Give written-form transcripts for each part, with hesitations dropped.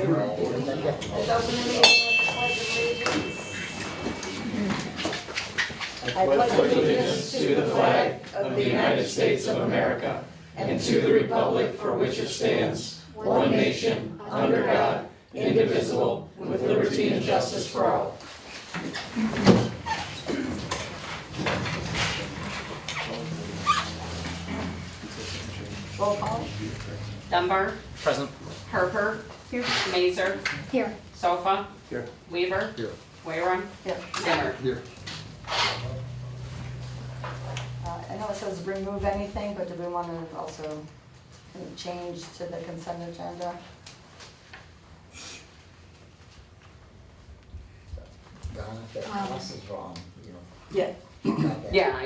I pledge allegiance to the flag of the United States of America and to the republic for which it stands, one nation, under God, indivisible, with liberty and justice for all. Roll call. Dunbar. Present. Harper. Here. Mazer. Here. Sofa. Here. Weaver. Here. Wayron. Here. Zimmer. Here. I know it says remove anything, but do we want to also change to the consent agenda? Donna, that class is wrong, you know. Yeah. Yeah,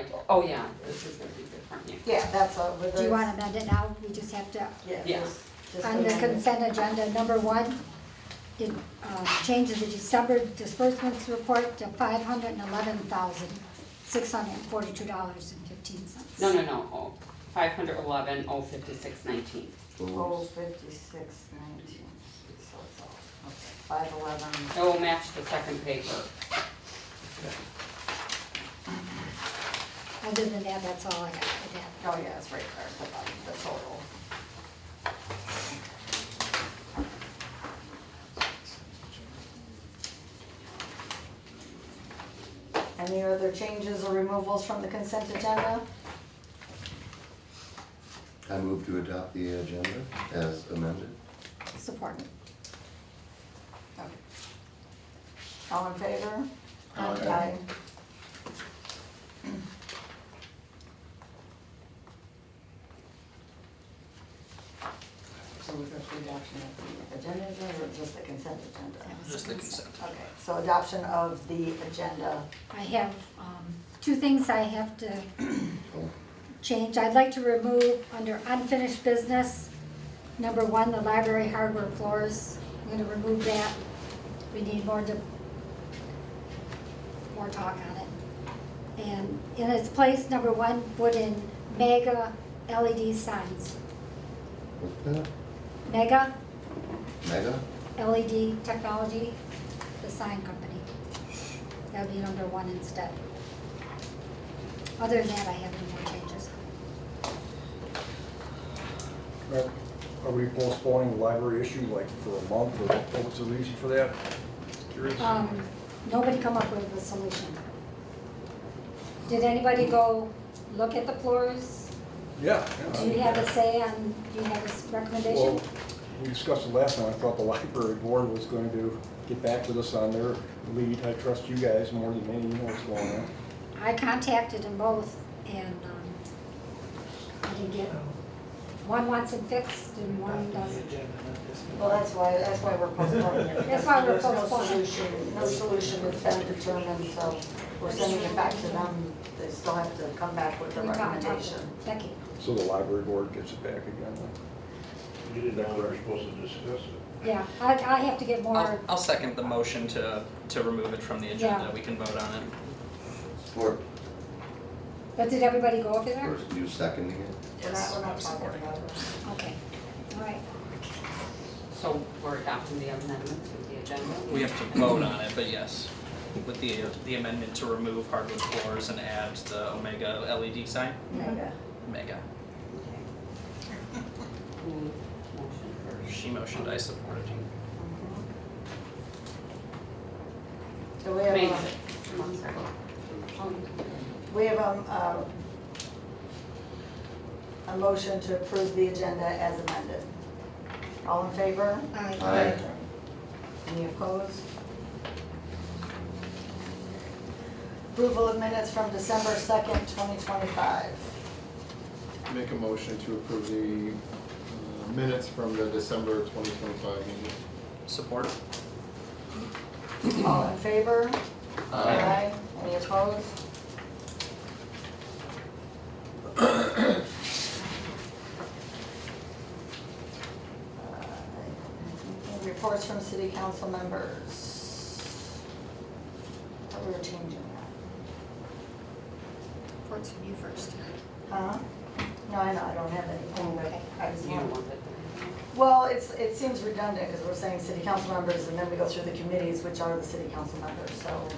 yeah, this is gonna be different, yeah. Yeah, that's all. Do you want to amend it now? We just have to, Yeah. Yeah. just on the amend it. consent agenda, number one, it changes the December disbursements report to $511,642.15. No, 511,056.19. 5619. So it's all, okay, 511. It will match the second paper. Other than that, that's all I got for that. Oh, yeah, it's right there, the total. Any other changes or removals from the consent agenda? I move to adopt the agenda as amended. Support. Okay. All in favor? Aye. So we've got the adoption of the agenda or just the consent agenda? Just the consent. Okay, so adoption of the agenda. I have two things I have to change. I'd like to remove under unfinished business, number one, the library hardware floors. I'm gonna remove that. We need more talk on it. And in its place, number one, put in mega LED signs. What's that? Mega Mega? LED technology, the sign company. That would be number one instead. Other than that, I have no more changes. Are we postponing the library issue like for a month, or what's the reason for that? Curious. Nobody come up with a solution. Did anybody go look at the floors? Yeah. Do you have a say on, do you have a recommendation? Well, we discussed it last time. I thought the library board was going to get back with us on their lead. I trust you guys more than me, you know what's going on. I contacted them both and I didn't get, one wants it fixed and one doesn't. Well, that's why we're postponing it. That's why we're There's no postponing. No solution has been determined, so we're sending it back to them. They still have to come back with a We talked to recommendation. Becky. So the library board gets it back again. You didn't know we were supposed to discuss it. Yeah, I have to get more, I'll second the motion to remove it from the agenda. Yeah. We can vote on it. Support. but did everybody go over there? Or you seconding it? We're not talking about it. Okay, all right. So we're adopting the amendments with the agenda? We have to vote on it, but yes, with the amendment to remove hardwood floors and add the Omega LED sign. Mega. Mega. Motion first. She motioned, I supported. So we have, Mazer. a- I'm sorry. we have a motion to approve the agenda as amended. All in favor? Aye. Any opposed? Approval of minutes from December 2nd, 2025. Make a motion to approve the minutes from the December 2025 meeting. Support. All in favor? Aye. Any opposed? Reports from city council members. Thought we were changing that. Reports from you first. Huh? No, I know, I don't have anything, but Okay. I just You don't want, want it. Well, it seems redundant because we're saying city council members and then we go through the committees, which are the city council members, so,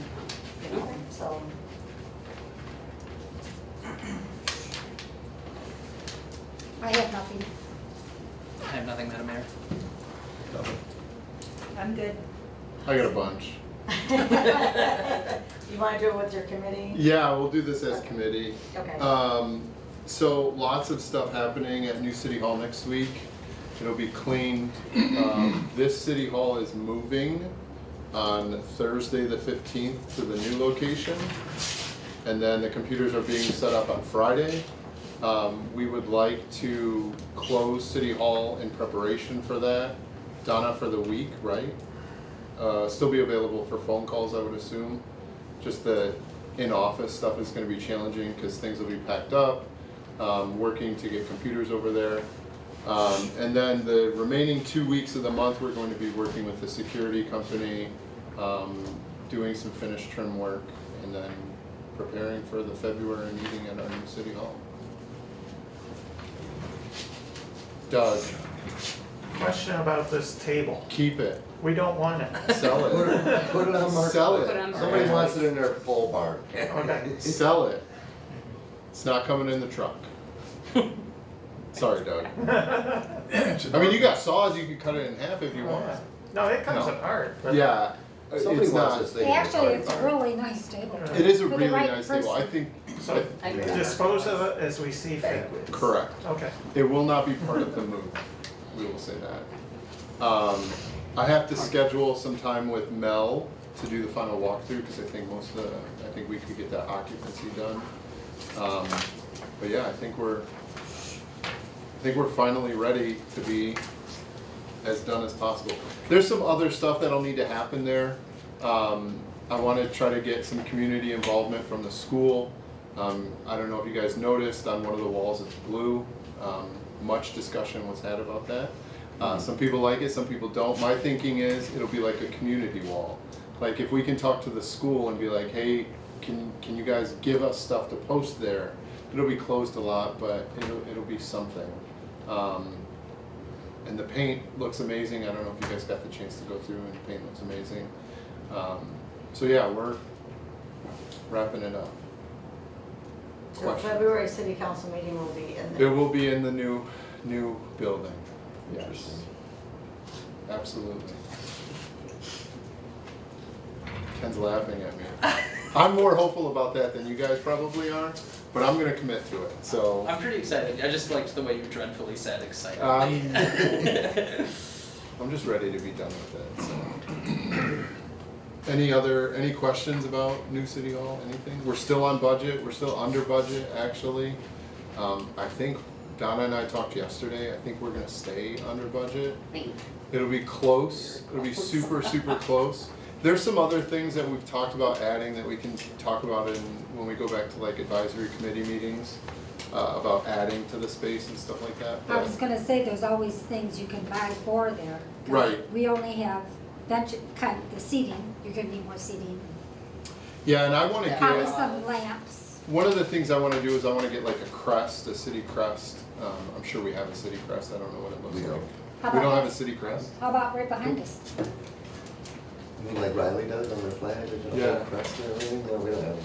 you know, so. I have nothing. I have nothing, Madam Mayor. I'm good. I got a bunch. You want to do it with your committee? Yeah, we'll do this as committee. Okay. So lots of stuff happening at New City Hall next week. It'll be cleaned. This City Hall is moving on Thursday the 15th to the new location. And then the computers are being set up on Friday. We would like to close City Hall in preparation for that. Donna, for the week, right? Still be available for phone calls, I would assume. Just the in-office stuff is gonna be challenging because things will be packed up, working to get computers over there. And then the remaining 2 weeks of the month, we're going to be working with the security company, doing some finished trim work, and then preparing for the February meeting at our new City Hall. Doug, Question about this table. keep it, We don't want it. sell Put it, it, put it on market. sell Put it it, on Somebody wants it in their pole barn. Okay. sell it. It's not coming in the truck. Sorry, Doug. I mean, you got saws, you can cut it in half if you want. No, it comes No. apart. But Yeah, Somebody it's wants not, this thing. in their Actually, it's a barn. really nice table. it is a For the really right nice table, I person. think, So I agree. dispose of it as we see fit. correct. Okay. It will not be part of the move, we will say that. I have to schedule some time with Mel to do the final walkthrough, because I think I think we could get that occupancy done. But yeah, I think we're finally ready to be as done as possible. There's some other stuff that'll need to happen there. I wanna try to get some community involvement from the school. I don't know if you guys noticed, on one of the walls it's blue. Much discussion was had about that. Some people like it, some people don't. My thinking is, it'll be like a community wall. Like, if we can talk to the school and be like, hey, can you guys give us stuff to post there? It'll be closed a lot, but it'll be something. And the paint looks amazing. I don't know if you guys got the chance to go through, and the paint looks amazing. So yeah, we're wrapping it up. So Question. February city council meeting will be in It there. will be in the new building. Yes. Absolutely. Ken's laughing at me. I'm more hopeful about that than you guys probably are, but I'm gonna commit to it, so. I'm pretty excited. I just liked the way you dreadfully said excited. I'm just ready to be done with it, so. Any questions about New City Hall, anything? We're still on budget, we're still under budget, actually. I think Donna and I talked yesterday, I think we're gonna stay under budget. It'll be close, it'll be super, super close. There's some other things that we've talked about adding that we can talk about when we go back to like advisory committee meetings, about adding to the space and stuff like that. I was gonna say, there's always things you can buy for there. 'Cause Right. we only have the seating, you're gonna need more seating. Yeah, and I wanna Probably get, some lamps. one of the things I wanna do is I wanna get like a crest, a city crest. I'm sure we have a city crest, I don't know what it looks We like. don't. How We don't about- have a city crest? How about right behind us? I mean, like Riley does on their flag, there's Yeah. a crest and everything, no, we don't have,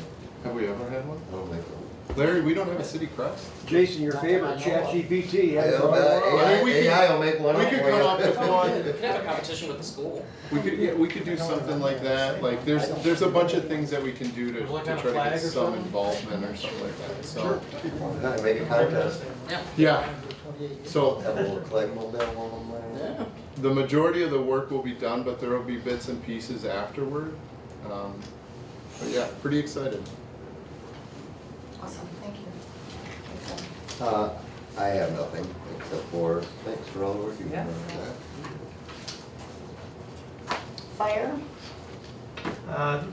Have we ever had one? I don't think so. Larry, we don't have a city crest? Jason, your favorite, ChatGPT. Yeah, has but one. I mean, we could- AI will make one we up could for come you. up with one. We could have a competition with the school. We could do something like that, like there's a bunch of things that we can do to try to get some involvement or something like that, so. Yeah, make a contest, Yeah. Yeah, so have a little clay mold down one of them. Yeah. the majority of the work will be done, but there will be bits and pieces afterward. But yeah, pretty excited. Awesome, thank you. I have nothing except for thanks for all the work you've done. Fire?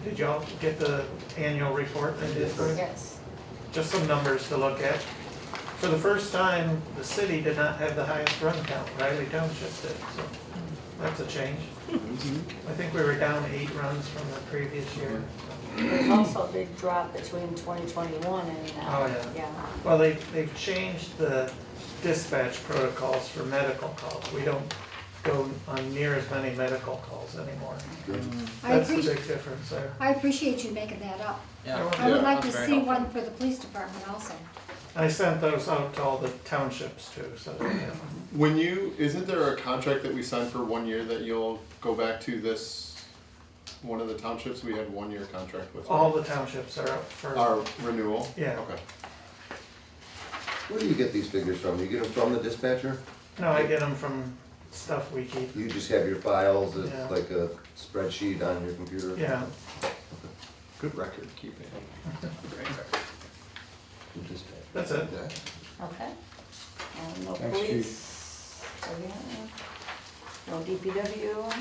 Did y'all get the annual report I did for you? Yes. Just some numbers to look at. For the first time, the city did not have the highest run count, Riley Township did, so that's a change. I think we were down 8 runs from the previous year. There's also a big drop between 2021 and now. Oh, yeah. Yeah. Well, they've changed the dispatch protocols for medical calls. We don't go on near as many medical calls anymore. I That's the appreciate, big difference there. I appreciate you making that up. Yeah. I would like to that's very see helpful. one for the police department also. I sent those out to all the townships too, so they have them. When isn't there a contract that we signed for 1 year that you'll go back to this, one of the townships, we had 1 year contract with? All the townships are up for, Our renewal? Yeah. Okay. Where do you get these figures from? You get them from the dispatcher? no, I get them from stuff we keep. You just have your files, it's Yeah. like a spreadsheet on your computer? Yeah, Good record keeping. Good dispatch. that's it. Yeah. Okay. And no Thanks, Chief. police, again, no DPW.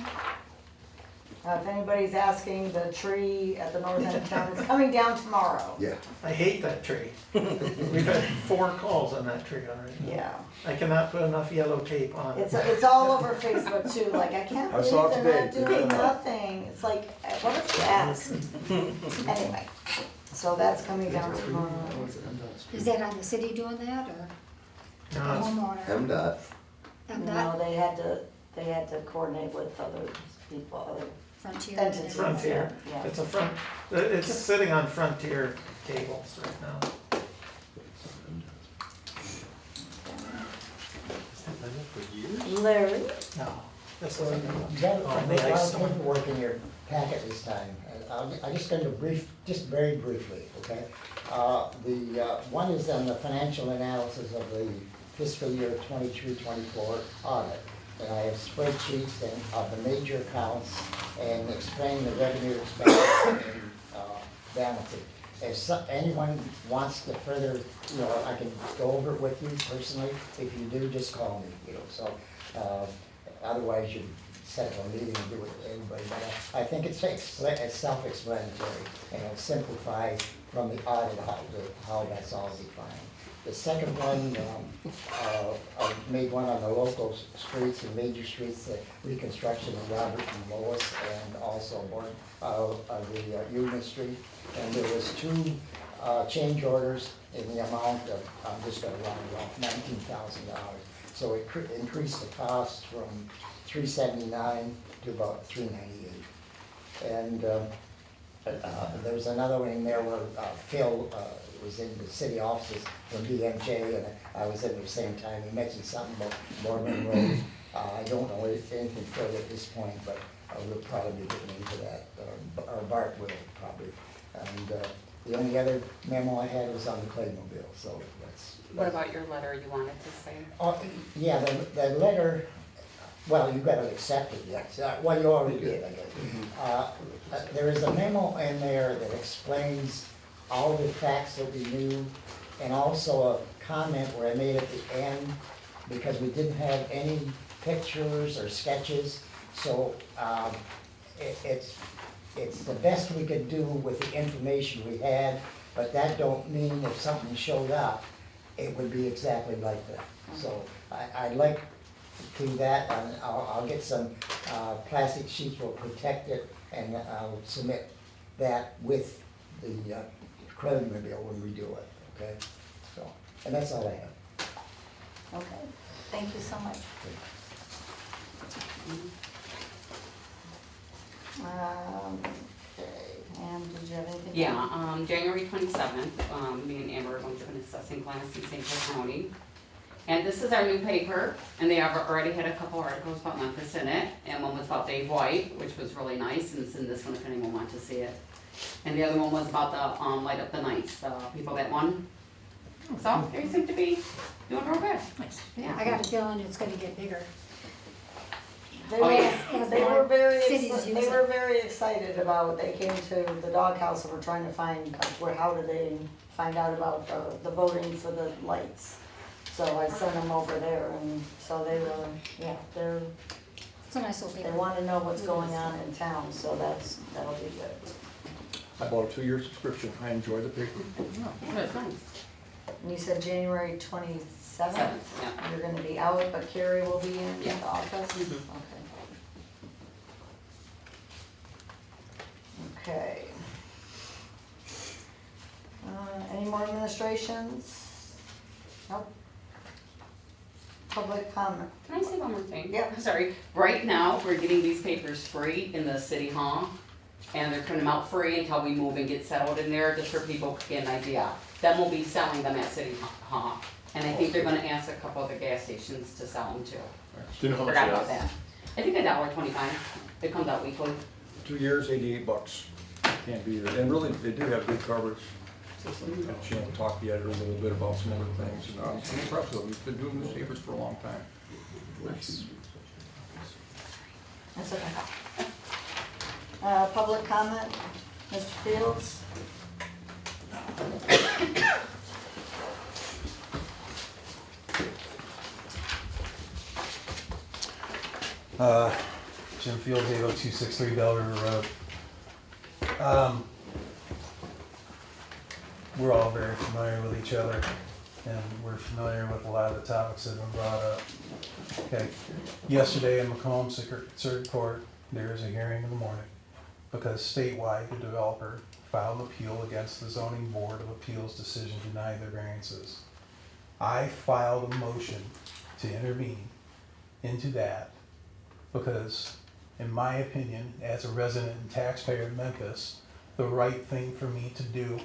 If anybody's asking, the tree at the north end of town is coming down tomorrow. Yeah. I hate that tree. We've had 4 calls on that tree already. Yeah, I cannot put enough yellow tape on it. it's all over Facebook too, like, I can't I saw believe it they're not today. doing nothing. It's like, what if you ask? Anyway, so that's coming down tomorrow. Is that on the city doing that or the No, it's- homeowner? MDOT. And No, that they had to coordinate with other people, other Frontier? entities. Frontier. Yeah. It's it's sitting on Frontier cables right now. Larry? No. This So is you got a Oh, lot the ice of storm. paperwork in your packet this time. I'm just going to just very briefly, okay? The one is on the financial analysis of the fiscal year 23-24 audit. And I have spreadsheets of the major accounts and explain the revenue, expense, and balances. If anyone wants to further, I can go over it with you personally. If you do, just call me, so, otherwise you set up a meeting and do it with everybody. But I think it's self-explanatory, and it'll simplify from the audit how that's all defined. The second one, I made one on the local streets and major streets, the reconstruction of Robert and Lois, and also one of the Union Street. And there was 2 change orders in the amount of, I'm just gonna round it off, $19,000. So it increased the cost from $379 to about $398. And there was another one in there where Phil was in the city offices from BMJ, and I was in there at the same time. He mentioned something about Mormon Road. I don't know anything further at this point, but we'll probably be getting into that, or Bart will probably. And the only other memo I had was on the Claymobile, so that's. What about your letter you wanted to say? Oh, yeah, the letter, well, you gotta accept it, yes. Well, you already did, I guess. There is a memo in there that explains all the facts that we knew, and also a comment where I made at the end, because we didn't have any pictures or sketches, so it's the best we could do with the information we had, but that don't mean if something showed up, it would be exactly like that. So I'd like to do that, and I'll get some plastic sheets, will protect it, and I'll submit that with the Claymobile when we do it, okay? So, and that's all I have. Okay, thank you so much. Okay, and did you have anything? Yeah, January 27th, me and Amber are going to an assessing class in St. Clair County. And this is our new paper, and they have already had a couple articles about Memphis in it, and one was about Dave White, which was really nice, and it's in this one if anyone wants to see it. And the other one was about the Light Up the Nights, the people that won. So they seem to be doing real good. Nice. Yeah. I got a feeling it's gonna get bigger. They Oh, were, yeah. As they more were very, cities use they it. were very excited about, they came to the doghouse and were trying to find, how did they find out about the voting for the lights? So I sent them over there, and so they were, yeah, It's a nice little they paper. wanna know what's going on in town, so that'll be good. I bought a 2-year subscription. I enjoy the paper. Yeah, it's nice. And you said January 27th? Seventh, yeah. You're gonna be out, but Carrie will be in Yeah. the office? Mhm. Okay. Okay. more administrations? Nope. Public comment? Can I say one more thing? Yep. Sorry, right now, we're getting these papers free in the city hall, and they're printing them out free until we move and get settled in there, just for people to get an idea. Then we'll be selling them at city hall, and I think they're gonna ask a couple of the gas stations to sell them too. Do you know how much Forgot it about is? that. I think $1.25, it comes out weekly. 2 years, $88. Can't be there. And really, they do have good coverage. Had a chance to talk to the editor a little bit about some other things, and I'm impressed with them. He's been doing newspapers for a long time. Nice. That's okay. Public comment, Mr. Fields? Jim Fields, 80263 Bell River Road. We're all very familiar with each other, and we're familiar with a lot of the topics that have been brought up. Okay, yesterday in Macomb Circuit Court, there is a hearing in the morning because statewide the developer filed an appeal against the zoning board of appeals decision denying the variances. I filed a motion to intervene into that because, in my opinion, as a resident and taxpayer of Memphis, the right thing for me to do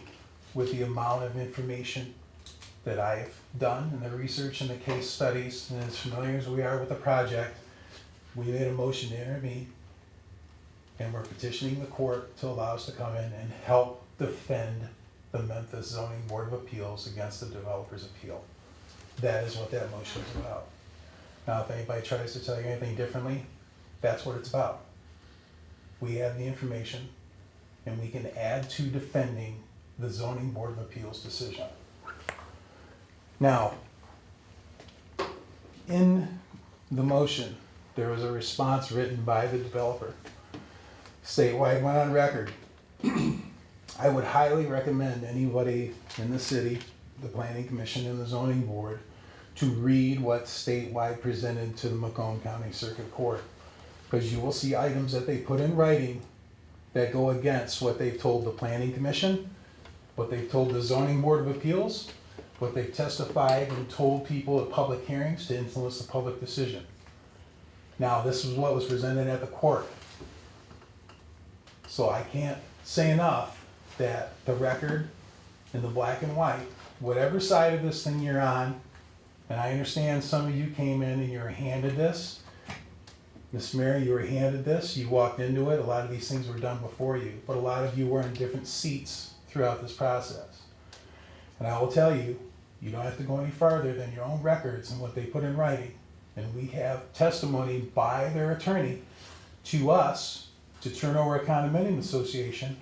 with the amount of information that I've done and the research and the case studies, and as familiar as we are with the project, we made a motion to intervene, and we're petitioning the court to allow us to come in and help defend the Memphis Zoning Board of Appeals against the developer's appeal. That is what that motion is about. Now, if anybody tries to tell you anything differently, that's what it's about. We have the information, and we can add to defending the Zoning Board of Appeals decision. Now, in the motion, there was a response written by the developer. Statewide went on record. I would highly recommend anybody in the city, the Planning Commission and the Zoning Board, to read what statewide presented to the Macomb County Circuit Court, because you will see items that they put in writing that go against what they've told the Planning Commission, what they've told the Zoning Board of Appeals, what they've testified and told people at public hearings to influence the public decision. Now, this is what was presented at the court. So I can't say enough that the record in the black and white, whatever side of this thing you're on, and I understand some of you came in and you were handed this. Ms. Mary, you were handed this, you walked into it, a lot of these things were done before you, but a lot of you were in different seats throughout this process. And I will tell you, you don't have to go any farther than your own records and what they put in writing. And we have testimony by their attorney to us to turn over a condominium association,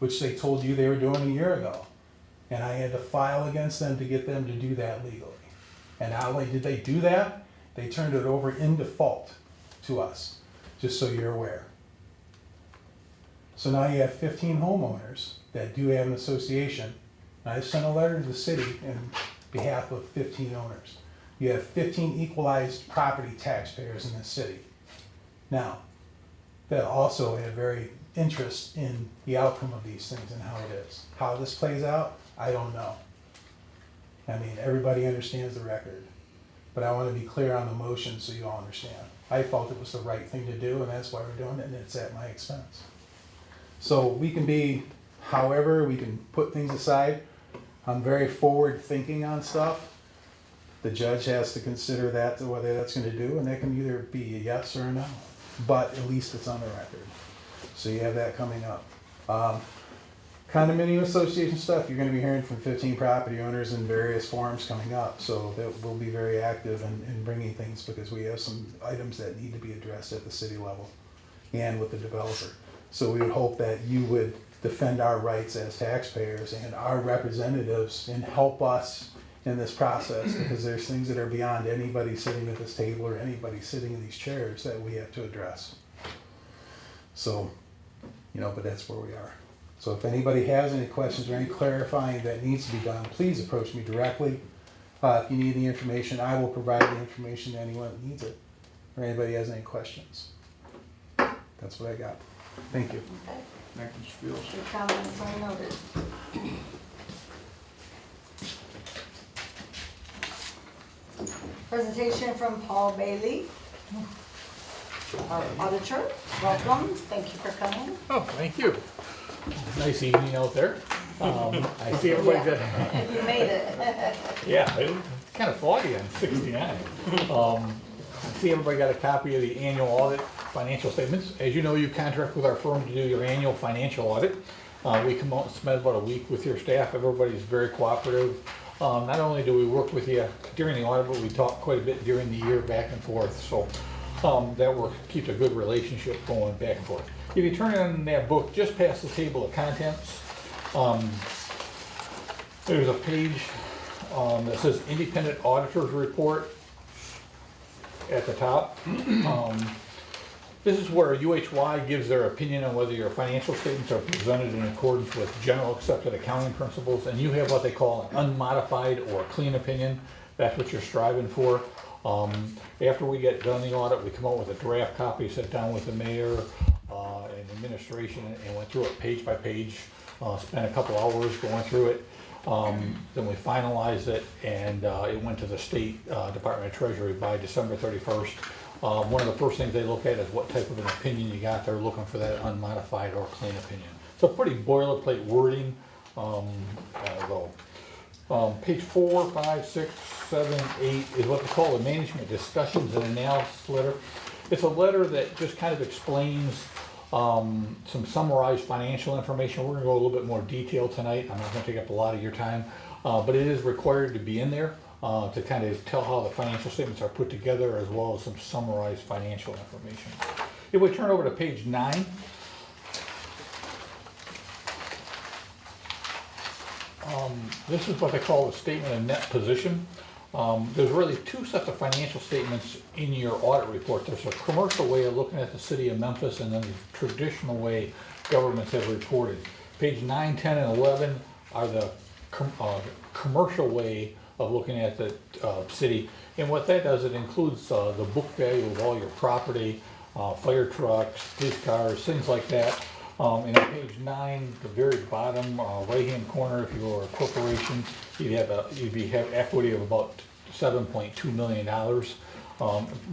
which they told you they were doing a year ago. And I had to file against them to get them to do that legally. And not only did they do that, they turned it over in default to us, just so you're aware. So now you have 15 homeowners that do have an association. And I sent a letter to the city in behalf of 15 owners. You have 15 equalized property taxpayers in this city. Now, that also had very interest in the outcome of these things and how it is. How this plays out, I don't know. I mean, everybody understands the record, but I want to be clear on the motion so you all understand. I felt it was the right thing to do, and that's why we're doing it, and it's at my expense. So we can be, however, we can put things aside. I'm very forward thinking on stuff. The judge has to consider that, to whether that's going to do, and that can either be a yes or a no. But at least it's on the record. So you have that coming up. Condominium association stuff, you're going to be hearing from 15 property owners in various forums coming up. So that we'll be very active in bringing things, because we have some items that need to be addressed at the city level and with the developer. So we would hope that you would defend our rights as taxpayers and our representatives and help us in this process, because there's things that are beyond anybody sitting at this table or anybody sitting in these chairs that we have to address. So, but that's where we are. So if anybody has any questions or any clarifying that needs to be done, please approach me directly. If you need the information, I will provide the information to anyone that needs it, or anybody has any questions. That's what I got. Thank you. Okay. Thank you, Mr. Fields. Your comments are noted. Presentation from Paul Bailey, our auditor. Welcome, thank you for coming. Oh, thank you. Nice evening out there. I see everybody got, You made it. yeah, it's kind of foggy on 69. I see everybody got a copy of the annual audit financial statements. As you know, you contract with our firm to do your annual financial audit. We come out and spend about a week with your staff. Everybody's very cooperative. Not only do we work with you during the audit, but we talk quite a bit during the year back and forth. So that work keeps a good relationship going back and forth. If you turn on that book, just past the table of contents, there's a page that says Independent Auditor's Report at the top. This is where UHY gives their opinion on whether your financial statements are presented in accordance with general accepted accounting principles, and you have what they call an unmodified or clean opinion. That's what you're striving for. After we get done the audit, we come out with a draft copy, sit down with the mayor and administration and went through it page by page, spent a couple hours going through it. Then we finalized it, and it went to the State Department of Treasury by December 31st. One of the first things they look at is what type of an opinion you got. They're looking for that unmodified or clean opinion. So pretty boilerplate wording, though. Page 4, 5, 6, 7, 8 is what they call the Management Discussions and Analysis Letter. It's a letter that just kind of explains some summarized financial information. We're going to go a little bit more detail tonight. I'm not going to take up a lot of your time, but it is required to be in there to kind of tell how the financial statements are put together, as well as some summarized financial information. If we turn over to page 9, this is what they call the statement of net position. There's really two sets of financial statements in your audit report. There's a commercial way of looking at the city of Memphis, and then the traditional way governments have reported. Page 9, 10, and 11 are the commercial way of looking at the city. And what that does, it includes the book value of all your property, fire trucks, police cars, things like that. And on page 9, the very bottom right-hand corner, if you were a corporation, you'd have equity of about $7.2 million.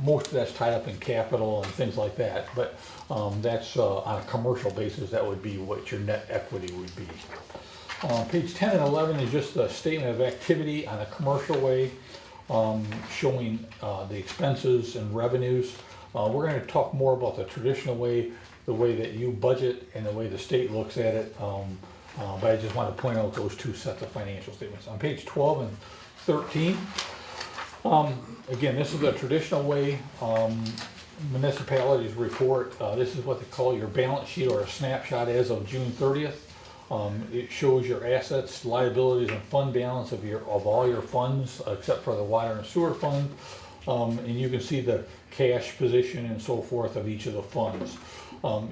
Most of that's tied up in capital and things like that, but that's on a commercial basis. That would be what your net equity would be. Page 10 and 11 is just a statement of activity on a commercial way, showing the expenses and revenues. We're going to talk more about the traditional way, the way that you budget and the way the state looks at it, but I just want to point out those two sets of financial statements. On page 12 and 13, again, this is the traditional way municipalities report. This is what they call your balance sheet, or a snapshot as of June 30th. It shows your assets, liabilities, and fund balance of all your funds, except for the water and sewer fund. And you can see the cash position and so forth of each of the funds.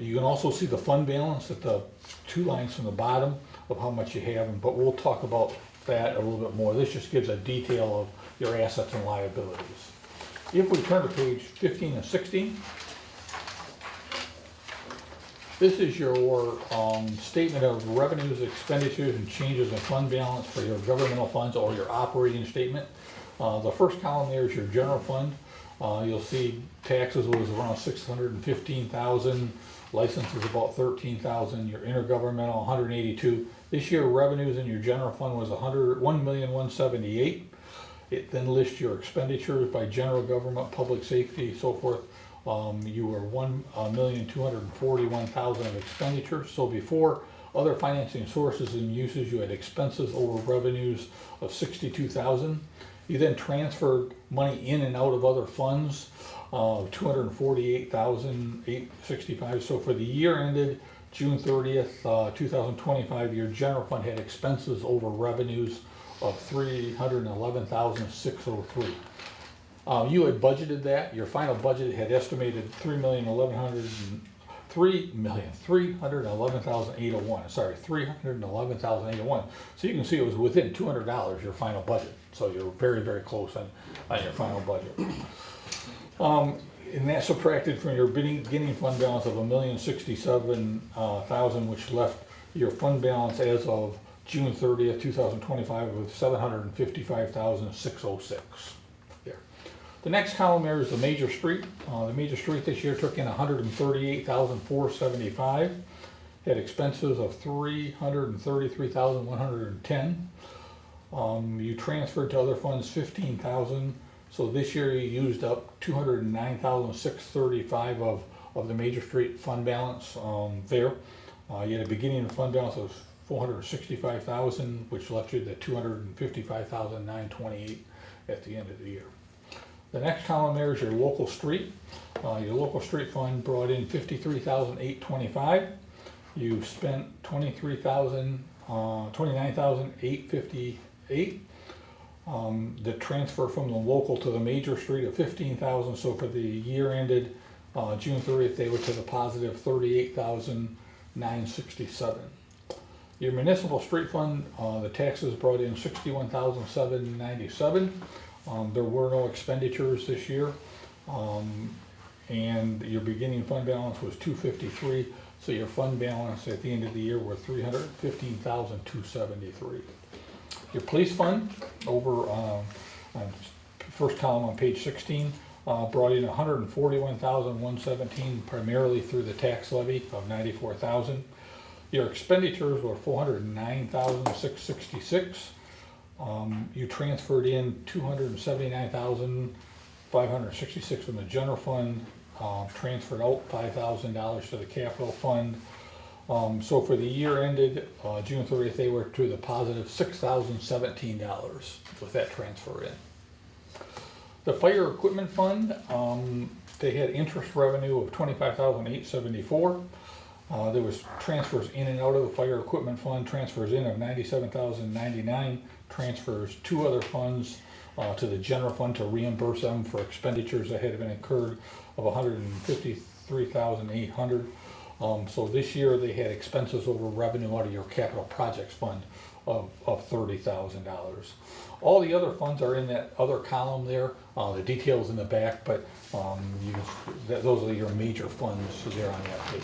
You can also see the fund balance at the 2 lines from the bottom of how much you have, but we'll talk about that a little bit more. This just gives a detail of your assets and liabilities. If we turn to page 15 and 16, this is your statement of revenues, expenditures, and changes in fund balance for your governmental funds, or your operating statement. The first column there is your general fund. You'll see taxes was around $615,000, licenses about $13,000, your intergovernmental $182,000. This year revenues in your general fund was $1,178,000. It then lists your expenditures by general government, public safety, so forth. You were $1,241,000 of expenditures. So before other financing sources and uses, you had expenses over revenues of $62,000. You then transferred money in and out of other funds, $248,865. So for the year ended June 30th, 2025, your general fund had expenses over revenues of $311,603. You had budgeted that. Your final budget had estimated $311,801. Sorry, $311,801. So you can see it was within $200 your final budget. So you're very, very close on your final budget. And that subtracted from your beginning fund balance of $1,067,000, which left your fund balance as of June 30th, 2025 with $755,606. There. The next column there is the major street. The major street this year took in $138,475. Had expenses of $333,110. You transferred to other funds $15,000. So this year you used up $209,635 of the major street fund balance there. You had a beginning of fund balance of $465,000, which left you the $255,928 at the end of the year. The next column there is your local street. Your local street fund brought in $53,825. You spent $29,858. The transfer from the local to the major street of $15,000. So for the year ended June 30th, they were to the positive $38,967. Your municipal street fund, the taxes brought in $61,797. There were no expenditures this year, and your beginning fund balance was $253. So your fund balance at the end of the year were $315,273. Your police fund, over on first column on page 16, brought in $141,117, primarily through the tax levy of $94,000. Your expenditures were $409,666. You transferred in $279,566 from the general fund, transferred out $5,000 to the capital fund. So for the year ended June 30th, they were to the positive $6,017 with that transfer in. The fire equipment fund, they had interest revenue of $25,874. There was transfers in and out of the fire equipment fund, transfers in of $97,099, transfers to other funds, to the general fund to reimburse them for expenditures that had been incurred of $153,800. So this year they had expenses over revenue out of your capital projects fund of $30,000. All the other funds are in that other column there. The details in the back, but those are your major funds there on that page.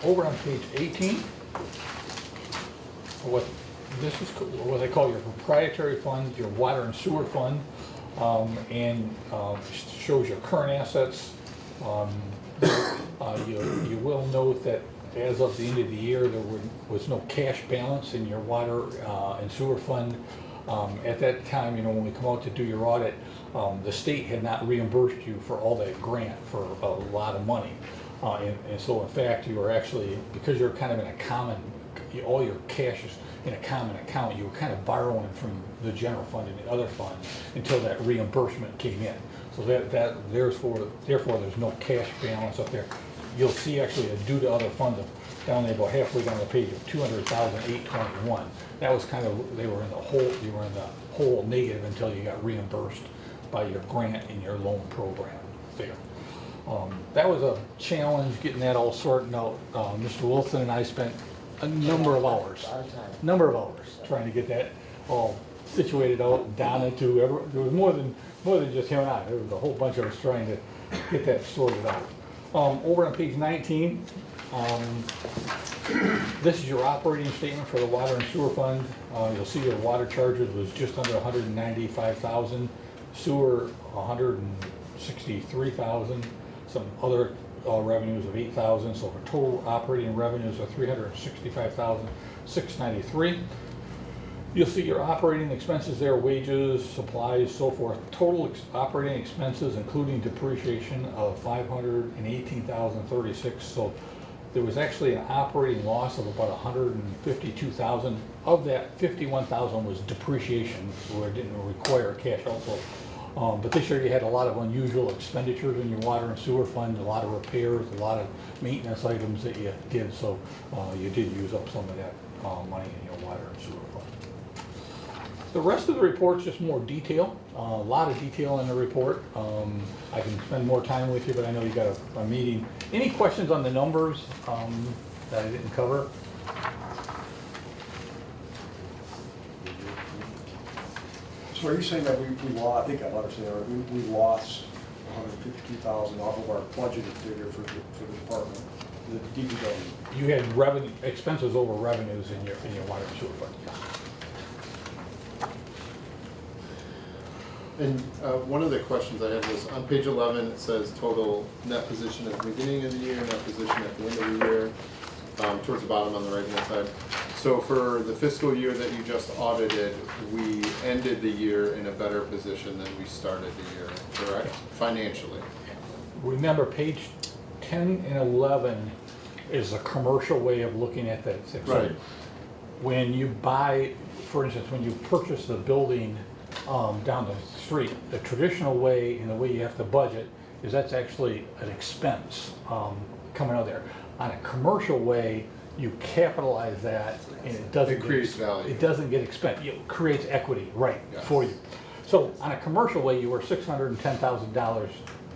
Over on page 18, this is what they call your proprietary fund, your water and sewer fund, and shows your current assets. You will note that as of the end of the year, there was no cash balance in your water and sewer fund. At that time, when we come out to do your audit, the state had not reimbursed you for all that grant for a lot of money. And so in fact, you were actually, because you're kind of in a common, all your cash is in a common account, you were kind of borrowing from the general fund and the other fund until that reimbursement came in. So therefore there's no cash balance up there. You'll see actually a due to other funds down there about halfway down the page of $200,821. That was kind of, you were in the whole negative until you got reimbursed by your grant in your loan program there. That was a challenge getting that all sorted out. Mr. Wilson and I spent a number of hours trying to get that all situated out. Donna too. There was more than just him and I. There was a whole bunch of us trying to get that sorted out. Over on page 19, this is your operating statement for the water and sewer fund. You'll see your water charges was just under $195,000, sewer $163,000. Some other revenues of $8,000, so for total operating revenues of $365,693. You'll see your operating expenses there, wages, supplies, so forth. Total operating expenses, including depreciation, of $518,036. So there was actually an operating loss of about $152,000. Of that, $51,000 was depreciation, where it didn't require cash outflow. But this year you had a lot of unusual expenditures in your water and sewer fund, a lot of repairs, a lot of maintenance items that you did, so you did use up some of that money in your water and sewer fund. The rest of the report's just more detail, a lot of detail in the report. I can spend more time with you, but I know you got a meeting. Any questions on the numbers that I didn't cover? So are you saying that we lost, I think I'm understanding, we lost $152,000 off of our budgeted figure for the department, the DPW? You had expenses over revenues in your water and sewer fund, yes. And one of the questions I had was, on page 11, it says total net position at the beginning of the year, net position at the end of the year, towards the bottom on the right-hand side. So for the fiscal year that you just audited, we ended the year in a better position than we started the year, correct? Financially. Remember, page 10 and 11 is a commercial way of looking at that. So Right. when you buy, for instance, when you purchase the building down the street, the traditional way and the way you have to budget is that's actually an expense coming out there. On a commercial way, you capitalize that and it doesn't It creates value. It doesn't get expensed. It creates equity, right, Yes. for you. So on a commercial way, you were $610,000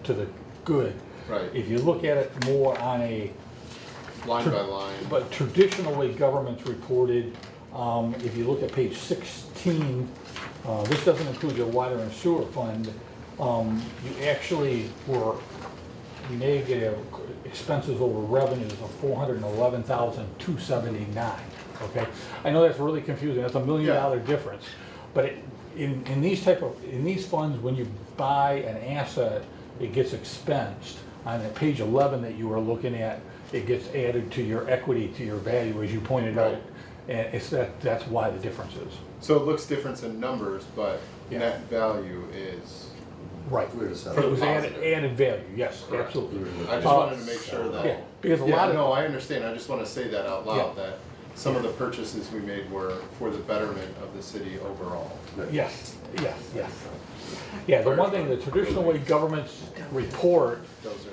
to the good. Right. If you look at it more on a Line by line. but traditional way government's reported, if you look at page 16, this doesn't include your water and sewer fund, you actually were negative expenses over revenues of $411,279, okay? I know that's really confusing, that's $1 million difference, but in these funds, when you buy an asset, it gets expensed. On that page 11 that you were looking at, it gets added to your equity, to your value, as you pointed out. Right. And that's why the difference is. So it looks different in numbers, but Yeah. net value is. Right. We're just- It was Positive. added value, yes, Correct. absolutely. I just wanted to make sure that. Yeah, because a Yeah, lot of. no, I understand, I just want to say that out loud, Yeah. that some of the purchases we made were for the betterment of the city overall. Yes, yes, yes. Yeah, the one thing, the traditional way governments report, Those are,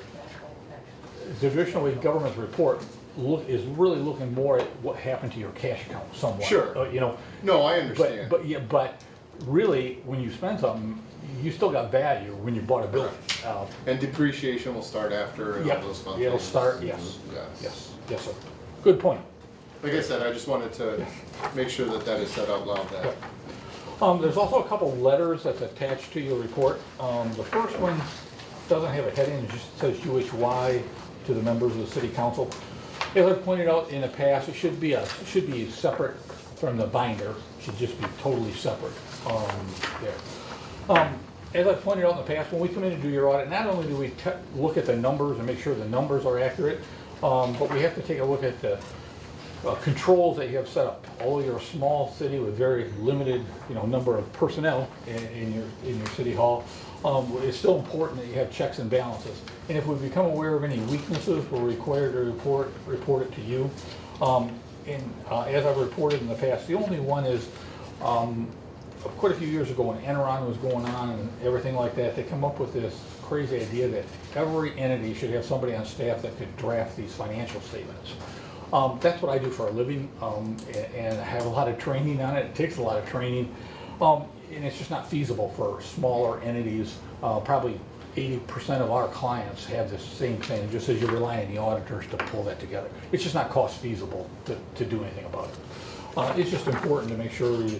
the traditional way governments report is really looking more at what happened to your cash account somewhat. Sure. You know, no, I but, understand. but really, when you spend something, you still got value when you bought a building. And depreciation will start after and Yeah, all those fun it'll things. start, yes, Yes. yes, sir. Good point. Like I said, I just wanted to make sure that that is said out loud, that, There's also a couple letters that's attached to your report. The first one doesn't have a heading, it just says UHY to the members of the city council. As I pointed out in the past, it should be separate from the binder, it should just be totally separate there. As I pointed out in the past, when we come in to do your audit, not only do we look at the numbers and make sure the numbers are accurate, but we have to take a look at the controls that you have set up. Although you're a small city with very limited, number of personnel in your city hall, it's still important that you have checks and balances. And if we become aware of any weaknesses, we're required to report it to you. As I've reported in the past, the only one is quite a few years ago when Enron was going on and everything like that, they come up with this crazy idea that every entity should have somebody on staff that could draft these financial statements. That's what I do for a living, and I have a lot of training on it. It takes a lot of training, and it's just not feasible for smaller entities. Probably 80% of our clients have the same thing. It just says you rely on the auditors to pull that together. It's just not cost feasible to do anything about it. It's just important to make sure you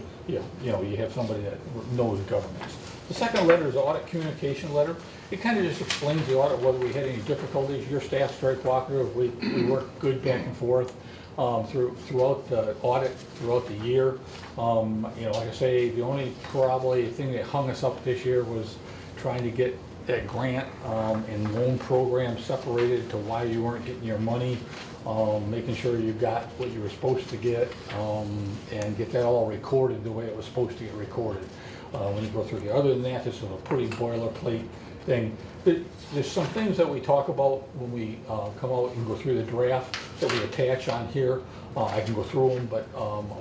have somebody that knows governance. The second letter is the audit communication letter. It kind of just explains the audit, whether we had any difficulties. Your staff's very cooperative. We work good back and forth throughout the audit, throughout the year. Like I say, the only probably thing that hung us up this year was trying to get that grant and loan program separated to why you weren't getting your money, making sure you got what you were supposed to get, and get that all recorded the way it was supposed to get recorded when you go through here. Other than that, this is a pretty boilerplate thing. There's some things that we talk about when we come out and go through the draft that we attach on here. I can go through them, but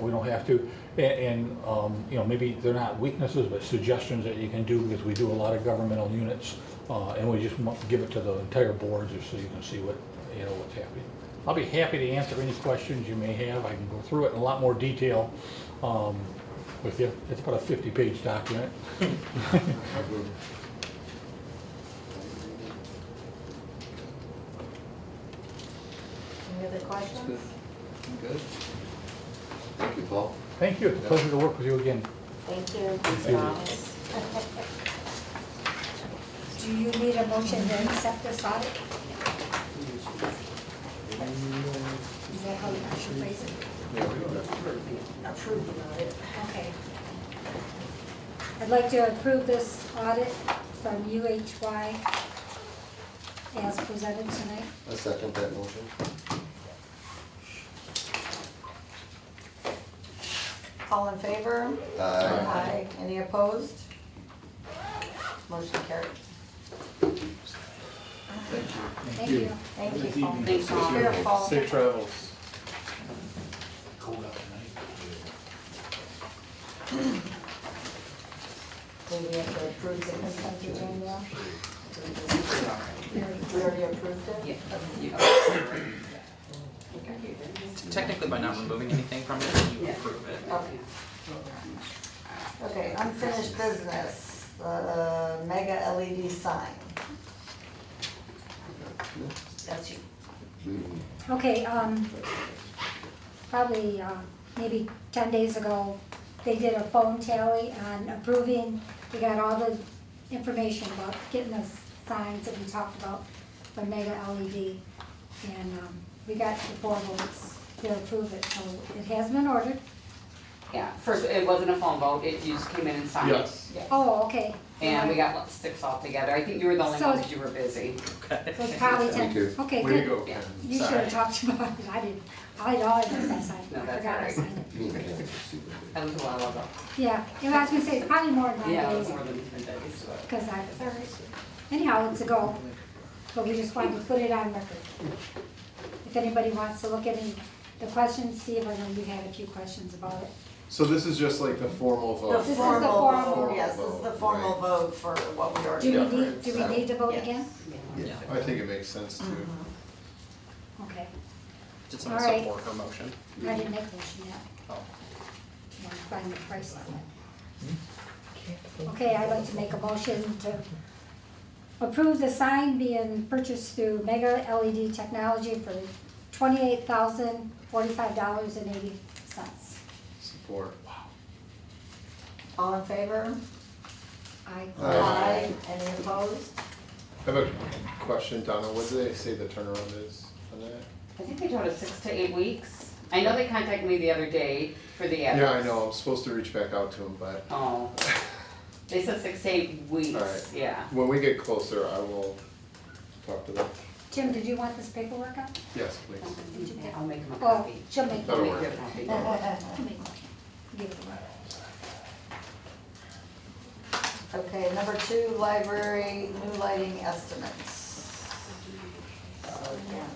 we don't have to. And maybe they're not weaknesses, but suggestions that you can do, because we do a lot of governmental units, and we just give it to the entire board just so you can see what's happening. I'll be happy to answer any questions you may have. I can go through it in a lot more detail with you. It's about a 50-page document. Any other questions? Good. Thank you, Paul. Thank you. It's a pleasure to work with you again. Thank you. Do you need a motion to accept this audit? Is that how you should phrase it? Approve the audit. Okay. I'd like to approve this audit from UHY as presented tonight. I second that motion. All in favor? Aye. Any opposed? Motion carried. Thank you. Thank you, Paul. Thanks, Paul. Careful. Safe travels. Do we have to approve the consent agenda? We already approved it? Yeah. You- Technically, by not removing anything from it, you Yeah. approve it. Okay. Okay, unfinished business, the mega LED sign. That's you. Okay, probably, maybe 10 days ago, they did a phone tally on approving, we got all the information about getting the signs that we talked about for mega LED. And, we got the 4 votes to approve it, so it has been ordered. Yeah, first, it wasn't a phone vote, it, you just came in and signed. Yes. Oh, okay. And we got 6 altogether, I think you were the only So- one because you were busy. Okay. So it's probably Me 10, too. okay, Way to good. go, Yeah. Ken. You should have talked about it, I didn't, I know I signed it, No, I that's forgot I all right. signed it. Me and Ken are super big. That was a while ago. Yeah, and I was gonna say, it's probably more than 9 Yeah, it days. was more than 10 days. Because anyhow, it's a go, but we just wanted to put it on record. If anybody wants to look at any, the questions, Steve, I know you had a few questions about it. So this is just like the formal The vote? This is the formal formal vote, yes, this is the formal Right. vote for what we already Do we approved. need, do we need to vote Yes. again? Yeah. I think it makes sense to. Okay, Did someone All right. support her motion? I didn't make a motion yet, Oh. I want to find the price on it. Okay, I'd like to make a motion to approve the sign being purchased through Mega LED Technology for $28,045.80. Support. All in favor? Aye. Aye. Any opposed? I have a question, Donna, what do they say the turnaround is on that? I think they told us 6 to 8 weeks. I know they contacted me the other day for the address. Yeah, I know, I'm supposed to reach back out to them, but Oh, they said 6 to 8 weeks, All right. yeah. when we get closer, I will talk to them. Tim, did you want this paperwork up? Yes, please. Did you get? I'll make them a Oh, copy. she'll make That'll one. I'll work. make you a copy. She'll make one. Give it to her. Okay, number 2, library, new lighting estimates. So again.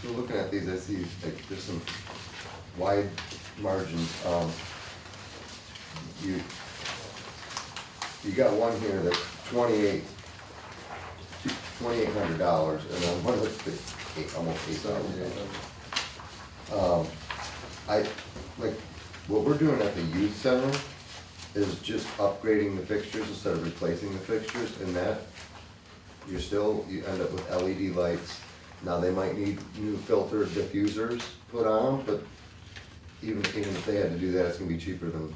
So looking at these, I see like there's some wide margins. You got one here that's $2,800, and then one that's almost $8,000. I, like, what we're doing at the youth center is just upgrading the fixtures instead of replacing the fixtures, and that, you end up with LED lights. Now, they might need new filter diffusers put on, but even if they had to do that, it's gonna be cheaper than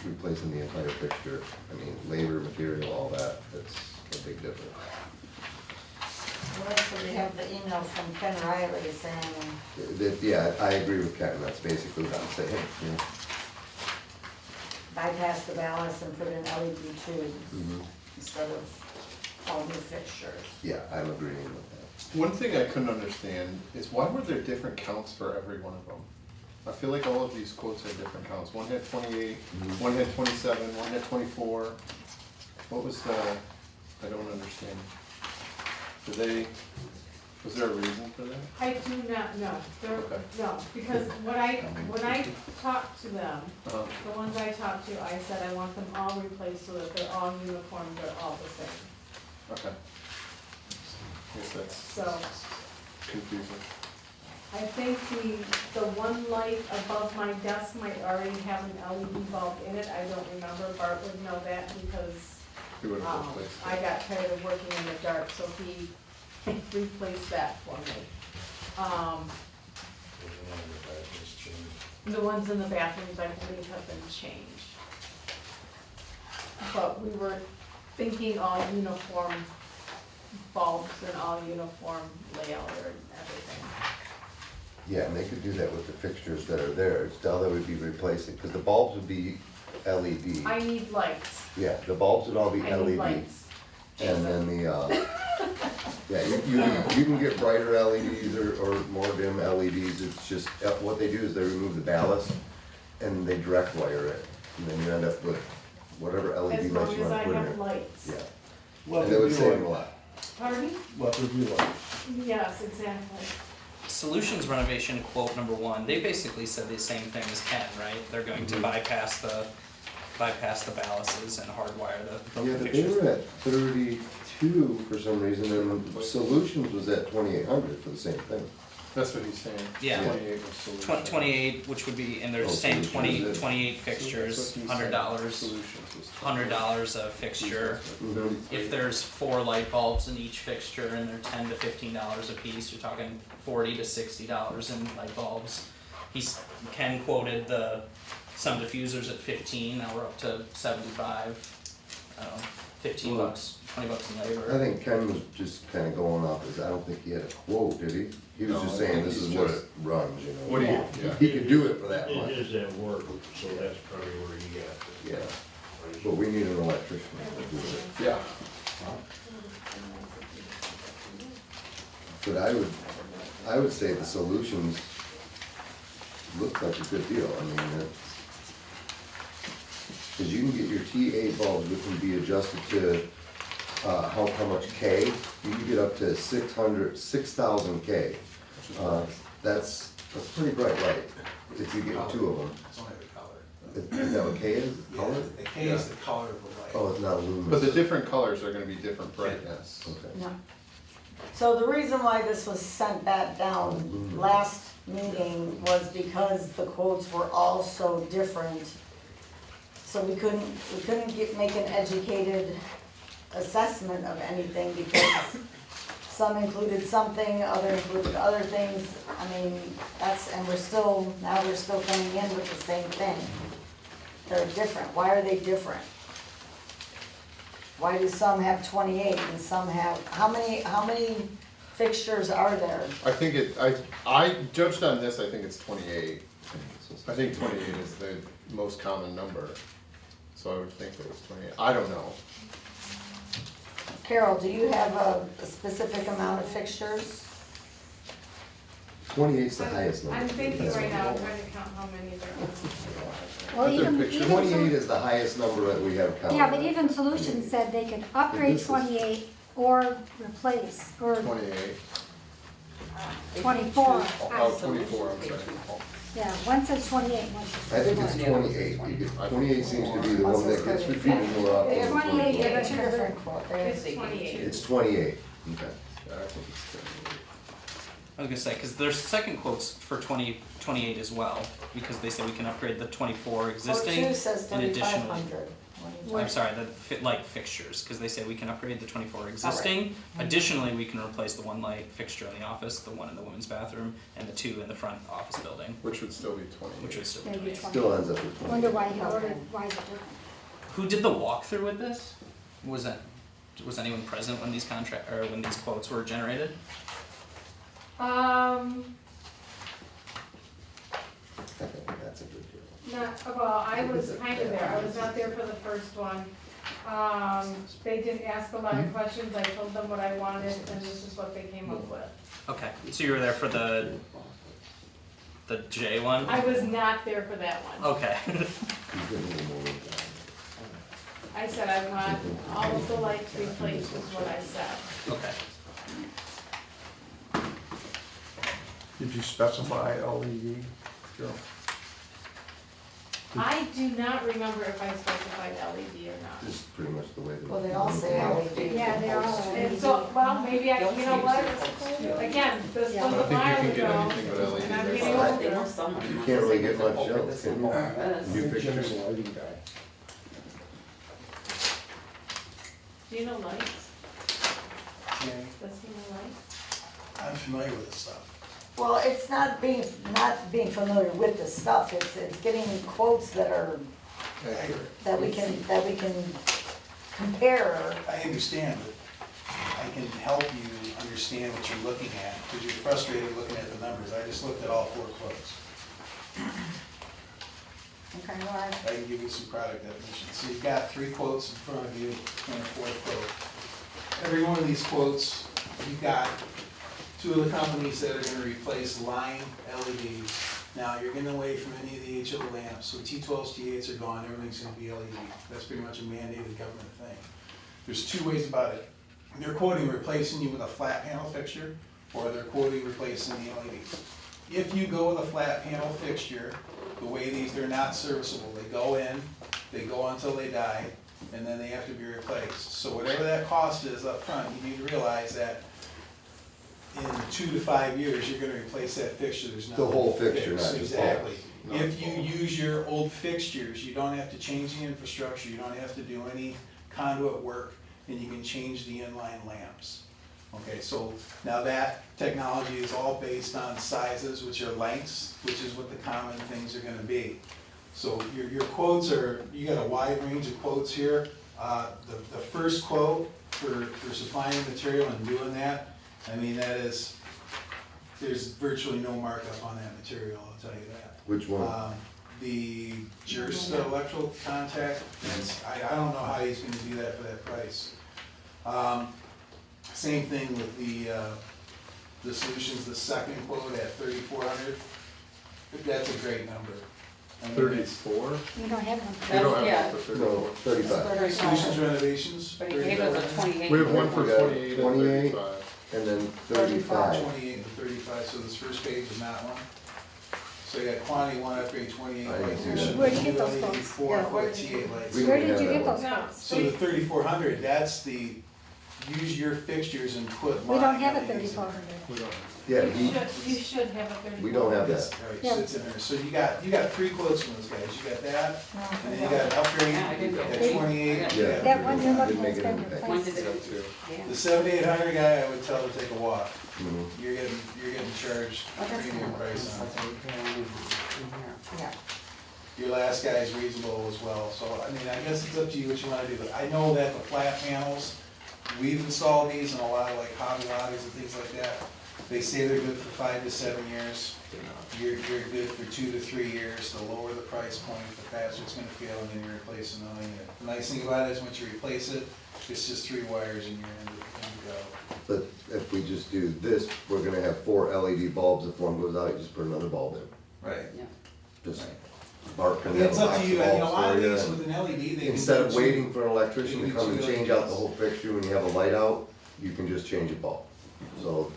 replacing the entire fixture. I mean, labor, material, all that, it's a big difference. Well, so we have the email from Ken Riley saying, Yeah, I agree with Ken, that's basically what I'm saying, yeah. bypass the ballast and put in LED tubes Mhm. instead of all new fixtures. Yeah, I'm agreeing with that. One thing I couldn't understand is why were there different counts for every one of them? I feel like all of these quotes had different counts. One had 28, one had 27, one had 24. What was the, I don't understand. Was there a reason for that? I do not know, Okay. no, because when I talked to them, Uh-huh. the ones I talked to, I said I want them all replaced so that they're all uniform, they're all the same, Okay. Guess that's so. confusing. I think the one light above my desk might already have an LED bulb in it, I don't remember, Bart would know that because, We would have replaced I it. got tired of working in the dark, so he replaced that for me. The ones in the bathrooms, I believe, have been changed. But we were thinking all uniform bulbs and all uniform layout or everything. Yeah, and they could do that with the fixtures that are there, it's all they would be replacing, because the bulbs would be LED. I need lights. Yeah, the bulbs would all be I need LED. lights. And then yeah, you can get brighter LEDs or more dim LEDs, it's just, what they do is they remove the ballast and they direct wire it. And then you end up with whatever LED As lights long you as want I to put in have there. lights. Yeah, What and they would we save do a lot. Pardon? What would you like? Yes, exactly. Solutions renovation quote number one, they basically said the same thing as Ken, right? They're going to bypass the ballasts and hardwire the Yeah, but they fixtures. were at 32 for some reason, and Solutions was at 2,800 for the same thing. That's what he's saying. Yeah. 28 was solution. 28, which would be, and they're Oh, saying solutions. 28 fixtures, That's what he said. $100, Solutions was $100 a fixture. Mhm. If there's 4 light bulbs in each fixture and they're $10 to $15 a piece, you're talking $40 to $60 in light bulbs. Ken quoted some diffusers at 15, now we're up to 75. I don't know, 15 Well, bucks, 20 bucks in labor. I think Ken was just kind of going off his, I don't think he had a quote, did he? He was No, just I saying think this he's is what just- it runs, you know? What do you, Yeah. yeah. He could do it for that It much, is at work, so that's probably where he got it. yeah. But we need an electrician to do it. Yeah. But I would say the Solutions looks like a good deal, I mean, because you can get your T8 bulbs, which can be adjusted to, how much K, you can get up to 6,000 K. That's a pretty bright light, if you get 2 of them. It's only the color. Is that what K is? Color? The K is the color of the light. Oh, it's not luminous. But the different colors are gonna be different brightness. Okay. No. So the reason why this was sent back down last meeting was because the quotes were all so different. So we couldn't make an educated assessment of anything because some included something, other included other things. I mean, and we're still coming in with the same thing. They're different. Why are they different? Why do some have 28 and some have, how many fixtures are there? I think I judged on this, I think it's 28. I think 28 is the most common number. So I would think it was 28. I don't know. Carol, do you have a specific amount of fixtures? 28's the highest number. I'm thinking That's right what- now, I'm trying to count how many there are. Well, But they're even, pictures. 28 is the highest number that we have counted. yeah, but even Solutions said they could upgrade This is- 28 or replace, or 28. 24. Oh, 24, I'm sorry. Yeah, one says 28, one says I think it's 24. 28, because 28 seems to be the one that gets repeated more They have often. 28, they have 28. two different quotes. It's 28. It's 28, okay. Yeah, I think it's 28. I was gonna say, because there's second quotes for 28 as well, because they say we can upgrade the 24 existing. 02 says and additionally- 3,500. I'm sorry, light fixtures, because they say we can upgrade the 24 existing. Additionally, we can replace the 1 light fixture in the office, the 1 in the women's bathroom, and the 2 in the front office building, Which would still be 28. which would still be Maybe 28. 20. Still ends up with 20. Wonder why he ordered, why is it different? Who did the walkthrough with this? Was anyone present when these when these quotes were generated? I think that's a good deal. I was kind of there, I was not there for the first one. They did ask a lot of questions, I told them what I wanted, and this is what they came up with. Okay, so you were there for the J one? I was not there for that one. Okay. You get a little more of that. I said I want all of the lights replaced, is what I said. Okay. Did you specify LED, Joe? I do not remember if I specified LED or not. This is pretty much the way that. Well, they all say LED. Yeah, they all are. And so, well, maybe you know what, again, this Yeah. was I a don't think you while can get ago, anything but LED and I'm right getting now. older. You can't really get much else, can you? New Jim is pictures. a lighting guy. Do you know lights? Does he know lights? I'm familiar with this stuff. Well, it's not being familiar with the stuff, it's getting quotes that are, Accurate. that we can compare. I understand, but I can help you understand what you're looking at, because you're frustrated looking at the numbers. I just looked at all 4 quotes. Okay, all right. I can give you some product definitions. So you've got 3 quotes in front of you, and a 4th quote. Every one of these quotes, you've got 2 of the companies that are gonna replace line LEDs. Now, you're getting away from any of the HO lamps, so T12s, T8s are gone, everything's gonna be LED. That's pretty much a mandated government thing. There's 2 ways about it. They're quoting replacing you with a flat panel fixture, or they're quoting replacing the LEDs. If you go with a flat panel fixture, the way these, they're not serviceable. They go in, they go until they die, and then they have to be replaced. So whatever that cost is up front, you need to realize that in 2 to 5 years, you're gonna replace that fixture. There's The nothing whole to fixture, fix. not just Exactly. bulbs. If you use your old fixtures, you don't have to change the infrastructure, you don't have to do any conduit work, and you can change the inline lamps. Okay, so now that technology is all based on sizes, which are lengths, which is what the common things are gonna be. So your quotes are, you got a wide range of quotes here. The first quote for supplying the material and doing that, I mean, that is, there's virtually no markup on that material, I'll tell you that. Which one? The Gersta electrical contact, I don't know how he's gonna do that for that price. Same thing with the solutions, the second quote at 3,400, that's a great number. I mean, it's 34? We don't have We don't them. Yeah. have it for No, 34. 35. Solutions renovations, But he gave us a 28. We have one for We got 28 and 28. 35. And then 35. 28 and 35, so this first page is not one. So you got quantity 1, upgrade 28 I didn't lights. see that. Where do you get those LED quotes? 4 Yeah, foot where- T8 lights. We Where didn't did you have get that those quotes? So the 3,400, that's the, use your fixtures and put We don't line have a LEDs in. 3,400. We don't. Yeah, You should have a 34. we don't have that. Right, Yeah. sits in there. So you got 3 quotes from those guys. You got that, No, and then you got upgrade, Yeah, I didn't you got get it. 28. Yeah. That one you're Didn't looking make at it been in the pack. When replaced. did it? Two. Yeah. The 7,800 guy, I would tell to take a walk. Mhm. You're getting charged Oh, that's premium cool. price on it. Yeah. Your last guy is reasonable as well, so I mean, I guess it's up to you what you wanna do, but I know that the flat panels, we've installed these in a lot of like Hobby Lobbies and things like that. They say they're good for 5 to 7 years. You're good for 2 to 3 years. The lower the price point, the faster it's gonna feel, and then you're replacing the unit. The nice thing about it is once you replace it, it's just 3 wires and you're in to go. But if we just do this, we're gonna have 4 LED bulbs. If one goes out, you just put another bulb in. Right. Yeah. Just Right. Mark can have It's a up box to of you, and you know, a bulbs lot of for these you. with an LED, they can. Instead of do waiting for an electrician to they can come and do change LEDs. out the whole fixture when you have a light out, you can just change a bulb. So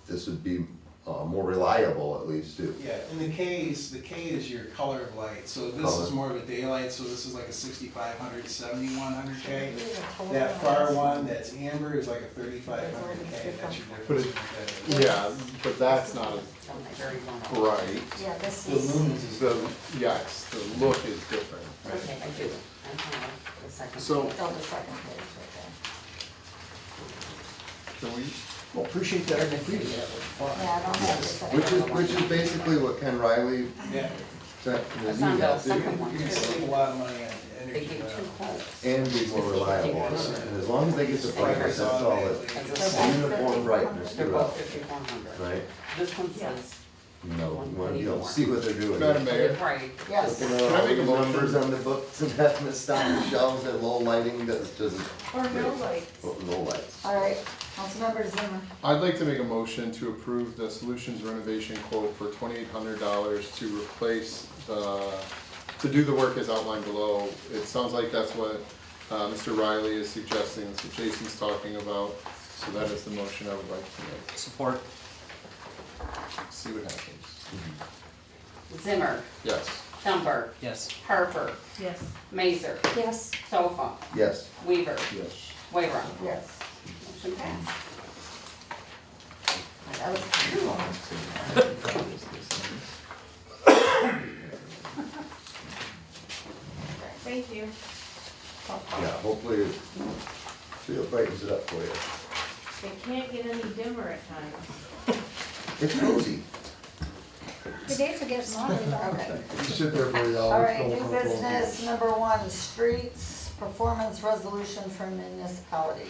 this would be more reliable at least too. Yeah, and the K is your color of light, so this Color. is more of a daylight, so this is like a 6500, 7100 K. Maybe the total That far is- one, that's amber, is like a 3500 K, that's your But difference. it- with that. Yeah, but that's not Very well. bright. Yeah, this The is. lumens is. Yes, the look is different. Okay, I do. I have the second. So, Oh, the second page, can we, Well, appreciate that, thank you. okay. Yeah, I don't have the second. Which is basically what Ken Riley Yeah, sent from the That's on the email. you're second gonna one you're gonna too. save a lot of money on They energy. gave 2 quotes. And be more reliable. And as long as they get the brightness, that's all it. That's a Uniform brightness They're throughout, both 5,400. right? This one says. No, you wanna be able to see what they're doing. Madam Mayor, Right. Yes. Looking at Can I all make a the motion? numbers on the books and having to stop the shelves at low lighting, that's just, Or no lights. no lights. All right, Councilmember Zimmer. I'd like to make a motion to approve the solutions renovation quote for $2,800 to replace to do the work as outlined below. It sounds like that's what Mr. Riley is suggesting, that's what Jason's talking about. So that is the motion I would like to make. Support. See what happens. Zimmer, Yes. Thumper, Yes. Harper, Yes. Mazer, Yes, Sofa, Yes. Weaver, Yes. Wayron. Yes. Motion passed. That was. Thank you. Yeah, hopefully it brightens it up for you. They can't get any dimmer at times. It's cozy. the days are getting longer though. Okay. You sit there for the hours. All right, don't new come close. business, number 1, streets, performance resolution for municipalities.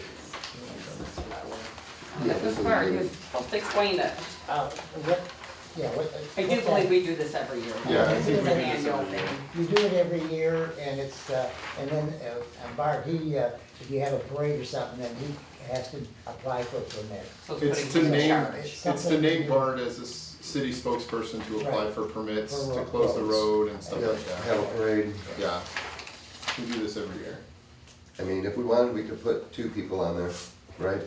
Yeah, This this is part, good. you're supposed to explain it. What, yeah, what. I do what's believe that? we do this every year. Yeah, I This think is we an do this annual every year. thing. You do it every year, and it's, and then, and Bart, if you have a parade or something, then he has to apply for a permit. So It's putting to him in name, charge. it's to name Bart as a city spokesperson to apply Right. for permits, For to close the roads. road and stuff Yeah, like that. have a parade. Yeah, we do this every year. I mean, if we wanted, we could put 2 people on there, right?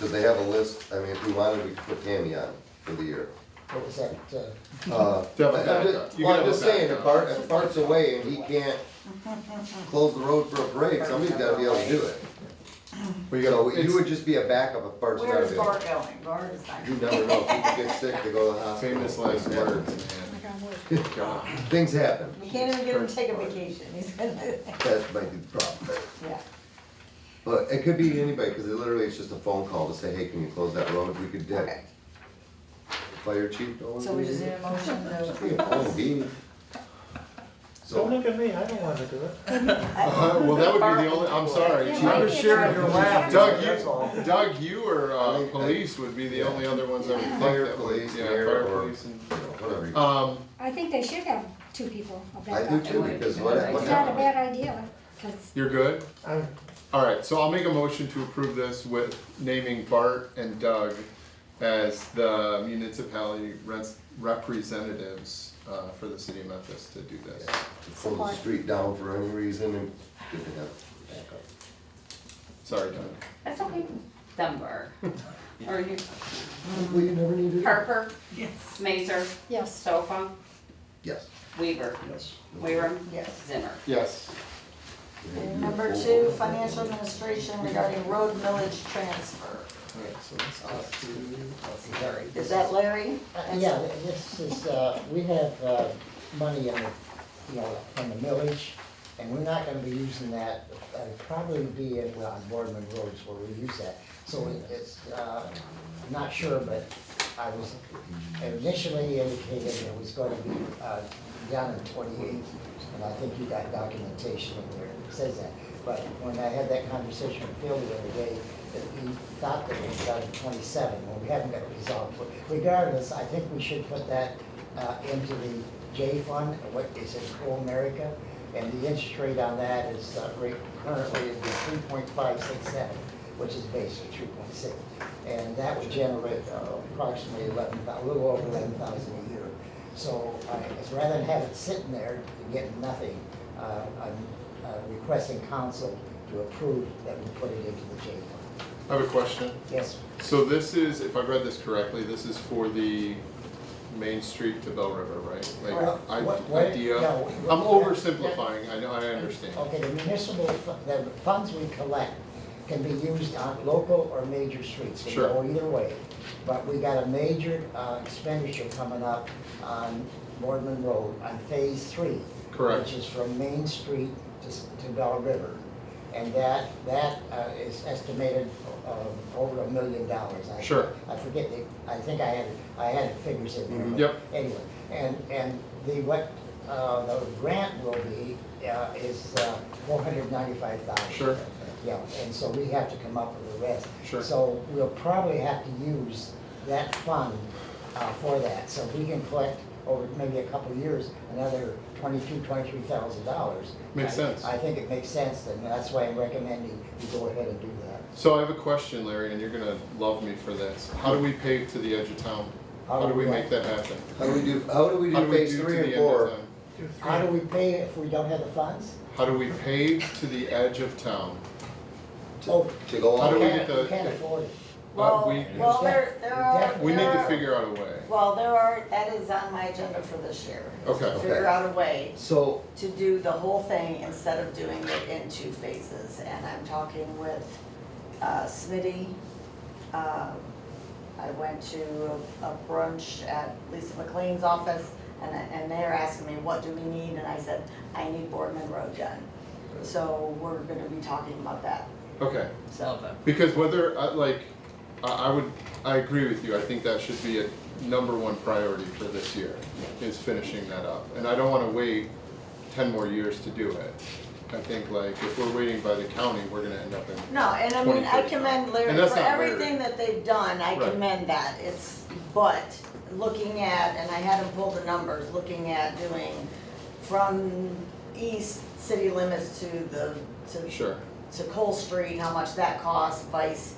Cause they have a list, I mean, if we wanted, we could put Tammy on for the year. What was that, Have a I'm backup. just, You well, can I'm have just a saying, backup. if Bart's away and he can't close the road for a parade, somebody's gotta be able to do it. We So got, you it's would just be a backup if Bart's not Where's available. Bart going? Bart is not. You never know, people get sick, they go to the hospital. famous last words, man. God. Things happen, You can't even get him to take a vacation, he's gonna, that might be the problem. yeah. But it could be anybody, cause it literally is just a phone call to say, hey, can you close that road? We could, Okay, fire chief, don't so we just need a motion to approve Oh, this. he. So, look at me, I don't wanna do it. Well, that would be the only, I'm sorry. Yeah, Chief. might I'm be just a sharing charge. your laugh, Doug, that's all. Doug, you or, I- police would be the only other ones I would think Fire, that would, police, yeah, mayor, fire, or- police and. whatever. I think they should have 2 people of I that. do too, because what It's not a happens? bad idea, because You're good? I'm- Alright, so I'll make a motion to approve this with naming Bart and Doug as the municipality representatives, for the city of Memphis to do this. Close the street down for any reason and good to have backup. Sorry, Doug. That's okay. Dunbar. Or you, Hopefully you never need it. Harper. Yes. Mazer. yes, Sofa. Yes. Weaver. Yes. Wareham. Yes. Zimmer. Yes. And number 2, financial administration regarding road millage transfer. Alright, so let's just do. Is that Larry? Yeah, this is, we have, money in the, you know, from the millage, and we're not gonna be using that, probably be on Boardman roads where we use that. So it's, I'm not sure, but I was initially indicated it was gonna be, down in 28, and I think you got documentation in there that says that. But when I had that conversation with Phil the other day, that he thought that it was down to 27, well, we haven't got it resolved. But regardless, I think we should put that into the J fund, what is it, Pro America? And the interest rate on that is currently is 3.567, which is basically 3.6. And that would generate approximately a little over 11,000 a year. So rather than have it sitting there and getting nothing, I'm requesting council to approve that we put it into the J fund. I have a question. Yes, So this is, if I read this correctly, this is for the Main Street to Bell River, right? Well, Like, what- idea, no, I'm yeah, oversimplifying, I know, I understand. okay, the municipal, the funds we collect can be used on local or major streets. They Sure. go either way. But we got a major expenditure coming up on Boardman Road on Phase 3. Correct. Which is from Main Street to Bell River. And that is estimated over $1 million. Sure. I forget, I think I had figures in there. but Yep. Anyway, and what the grant will be is $495,000. Sure. Yeah, and so we have to come up with the rest. Sure. So we'll probably have to use that fund for that. So if we can collect over maybe a couple of years, another $23,000. Makes sense. I think it makes sense, and that's why I'm recommending you go ahead and do that. So I have a question, Larry, and you're gonna love me for this. How do we pave to the edge of town? How do we make that happen? How do we do How do we phase do to 3 the and end of 4? town? How do we pay if we don't have the funds? How do we pave to the edge of town? Oh, To go How all do the we way? get the- we can't afford it. Well, we- there are. We need there to are- figure out a way. Well, that is on my agenda for this year. is to Okay. Figure Okay. out a way So, to do the whole thing instead of doing it in 2 phases. And I'm talking with Smitty. I went to a brunch at Lisa McLean's office, and they're asking me, what do we need? And I said, I need Boardman Road done. So we're gonna be talking about that, Okay, so. because whether, I agree with you, I think that should be a #1 priority for this year, is finishing that up. And I don't wanna wait 10 more years to do it. I think like if we're waiting by the county, we're gonna end up in. No, and I mean, I 2035. commend Larry And that's for not Larry. everything that they've done, I Right. commend that, but looking at, and I had him pull the numbers, looking at doing from east city limits Sure. to Cole Street, how much that costs, vice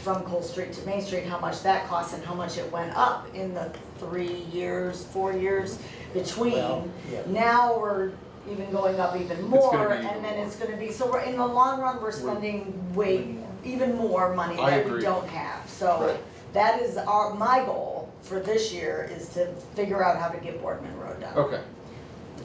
from Cole Street to Main Street, how much that costs and how much it went up in the 3 years, 4 years Well, between. yeah. Now we're even going up even more, gonna be and even then more. it's gonna be, so we're, in the long run, we're spending way, even more money I that we agree. don't have. So Right. that is my goal for this year, is to figure out how to get Boardman Road done. Okay,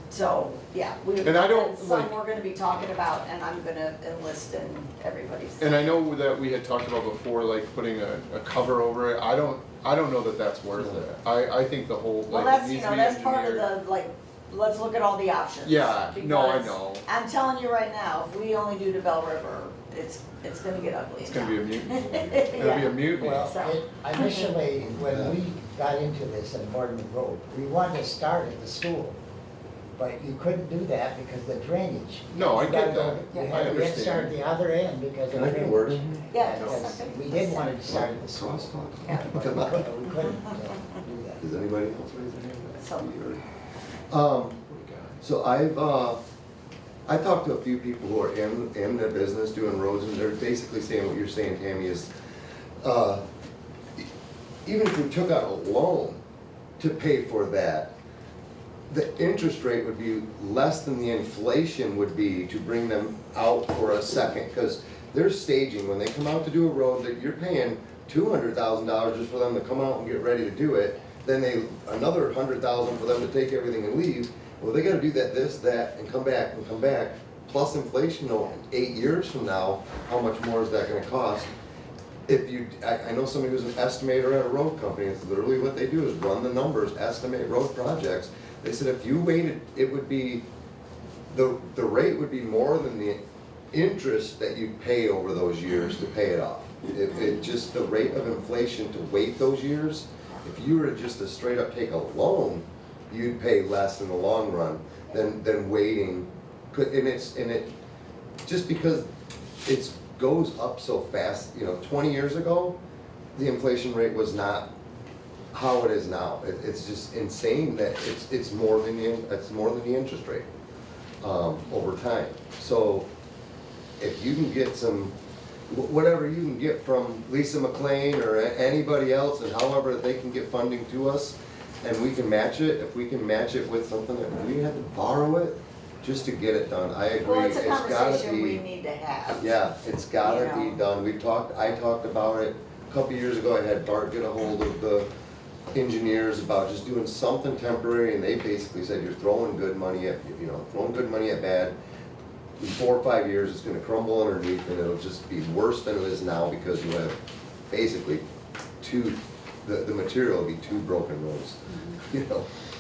So, yeah, And I don't, some like- we're gonna be talking about, and I'm gonna enlist in everybody's. and I know that we had talked about before, like putting a cover over it, I don't know that that's worth it. I think the whole, Well, like, it that's, needs you to know, be that's part of engineered. the, like, let's look at all the options. Yeah, no, I Because know, I'm telling you right now, if we only do to Bell River, it's gonna get ugly. it's in gonna be a town. mutiny, it'll be a mutiny. Well, So- initially, when we got into this at Boardman Road, we wanted to start at the school. But you couldn't do that because of the drainage. No, I You gotta get go- that. You I had to understand. start at the other end because of Can I the get a drainage. word? Yeah, Because it's okay. we did want to start at the school. Yeah. But we couldn't do that. Does anybody else raise their hand? So, So I talked to a few people who are in the business doing roads, and they're basically saying what you're saying, Tammy, is, even if we took out a loan to pay for that, the interest rate would be less than the inflation would be to bring them out for a second, because they're staging, when they come out to do a road, that you're paying $200,000 just for them to come out and get ready to do it, then another $100,000 for them to take everything and leave. Well, they gotta do that, and come back, plus inflation, 8 years from now, how much more is that gonna cost? I know somebody who's an estimator at a road company, it's literally what they do is run the numbers, estimate road projects. They said if you waited, it would be, the rate would be more than the interest that you pay over those years to pay it off. It just, the rate of inflation to wait those years, if you were to just to straight up take a loan, you'd pay less in the long run than waiting. Just because it goes up so fast, 20 years ago, the inflation rate was not how it is now. It's just insane that it's more than the interest rate over time. So if you can get whatever you can get from Lisa McLean or anybody else, and however they can get funding to us, and we can match it, if we can match it with something that we had to borrow it just to get it done, I agree. well, it's a gotta conversation we be, need to have. yeah, it's gotta You know. be done. I talked about it a couple years ago. I had Bart get a hold of the engineers about just doing something temporary, and they basically said, you're throwing good money at bad. In 4 or 5 years, it's gonna crumble underneath, and it'll just be worse than it is now, because you have basically the material will be 2 broken roads,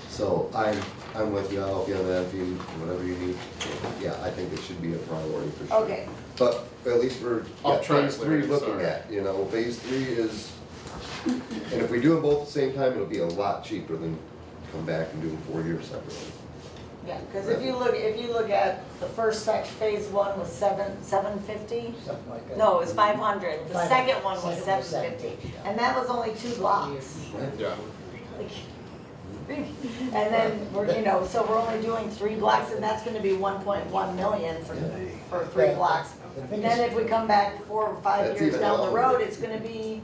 So I'm with you, I'll help you on that, if you, whatever you need. Yeah, I think it should be a priority for sure. Okay, But at least we're, Off track, phase 3 Larry, looking sorry. at, phase 3 is, and if we do them both at the same time, it'll be a lot cheaper than come back and do them 4 years separately. yeah, because if you look at the first phase 1 was 750. Something like that. No, it was 500, the 500. second one was Second was 750, 750, yeah. and that was only 2 blocks. Yeah, And then, so we're only doing 3 blocks, and that's gonna be 1.1 million for 3 Yeah. blocks. The And biggest- then if we come back 4 or 5 That's years even down the longer. road, it's gonna be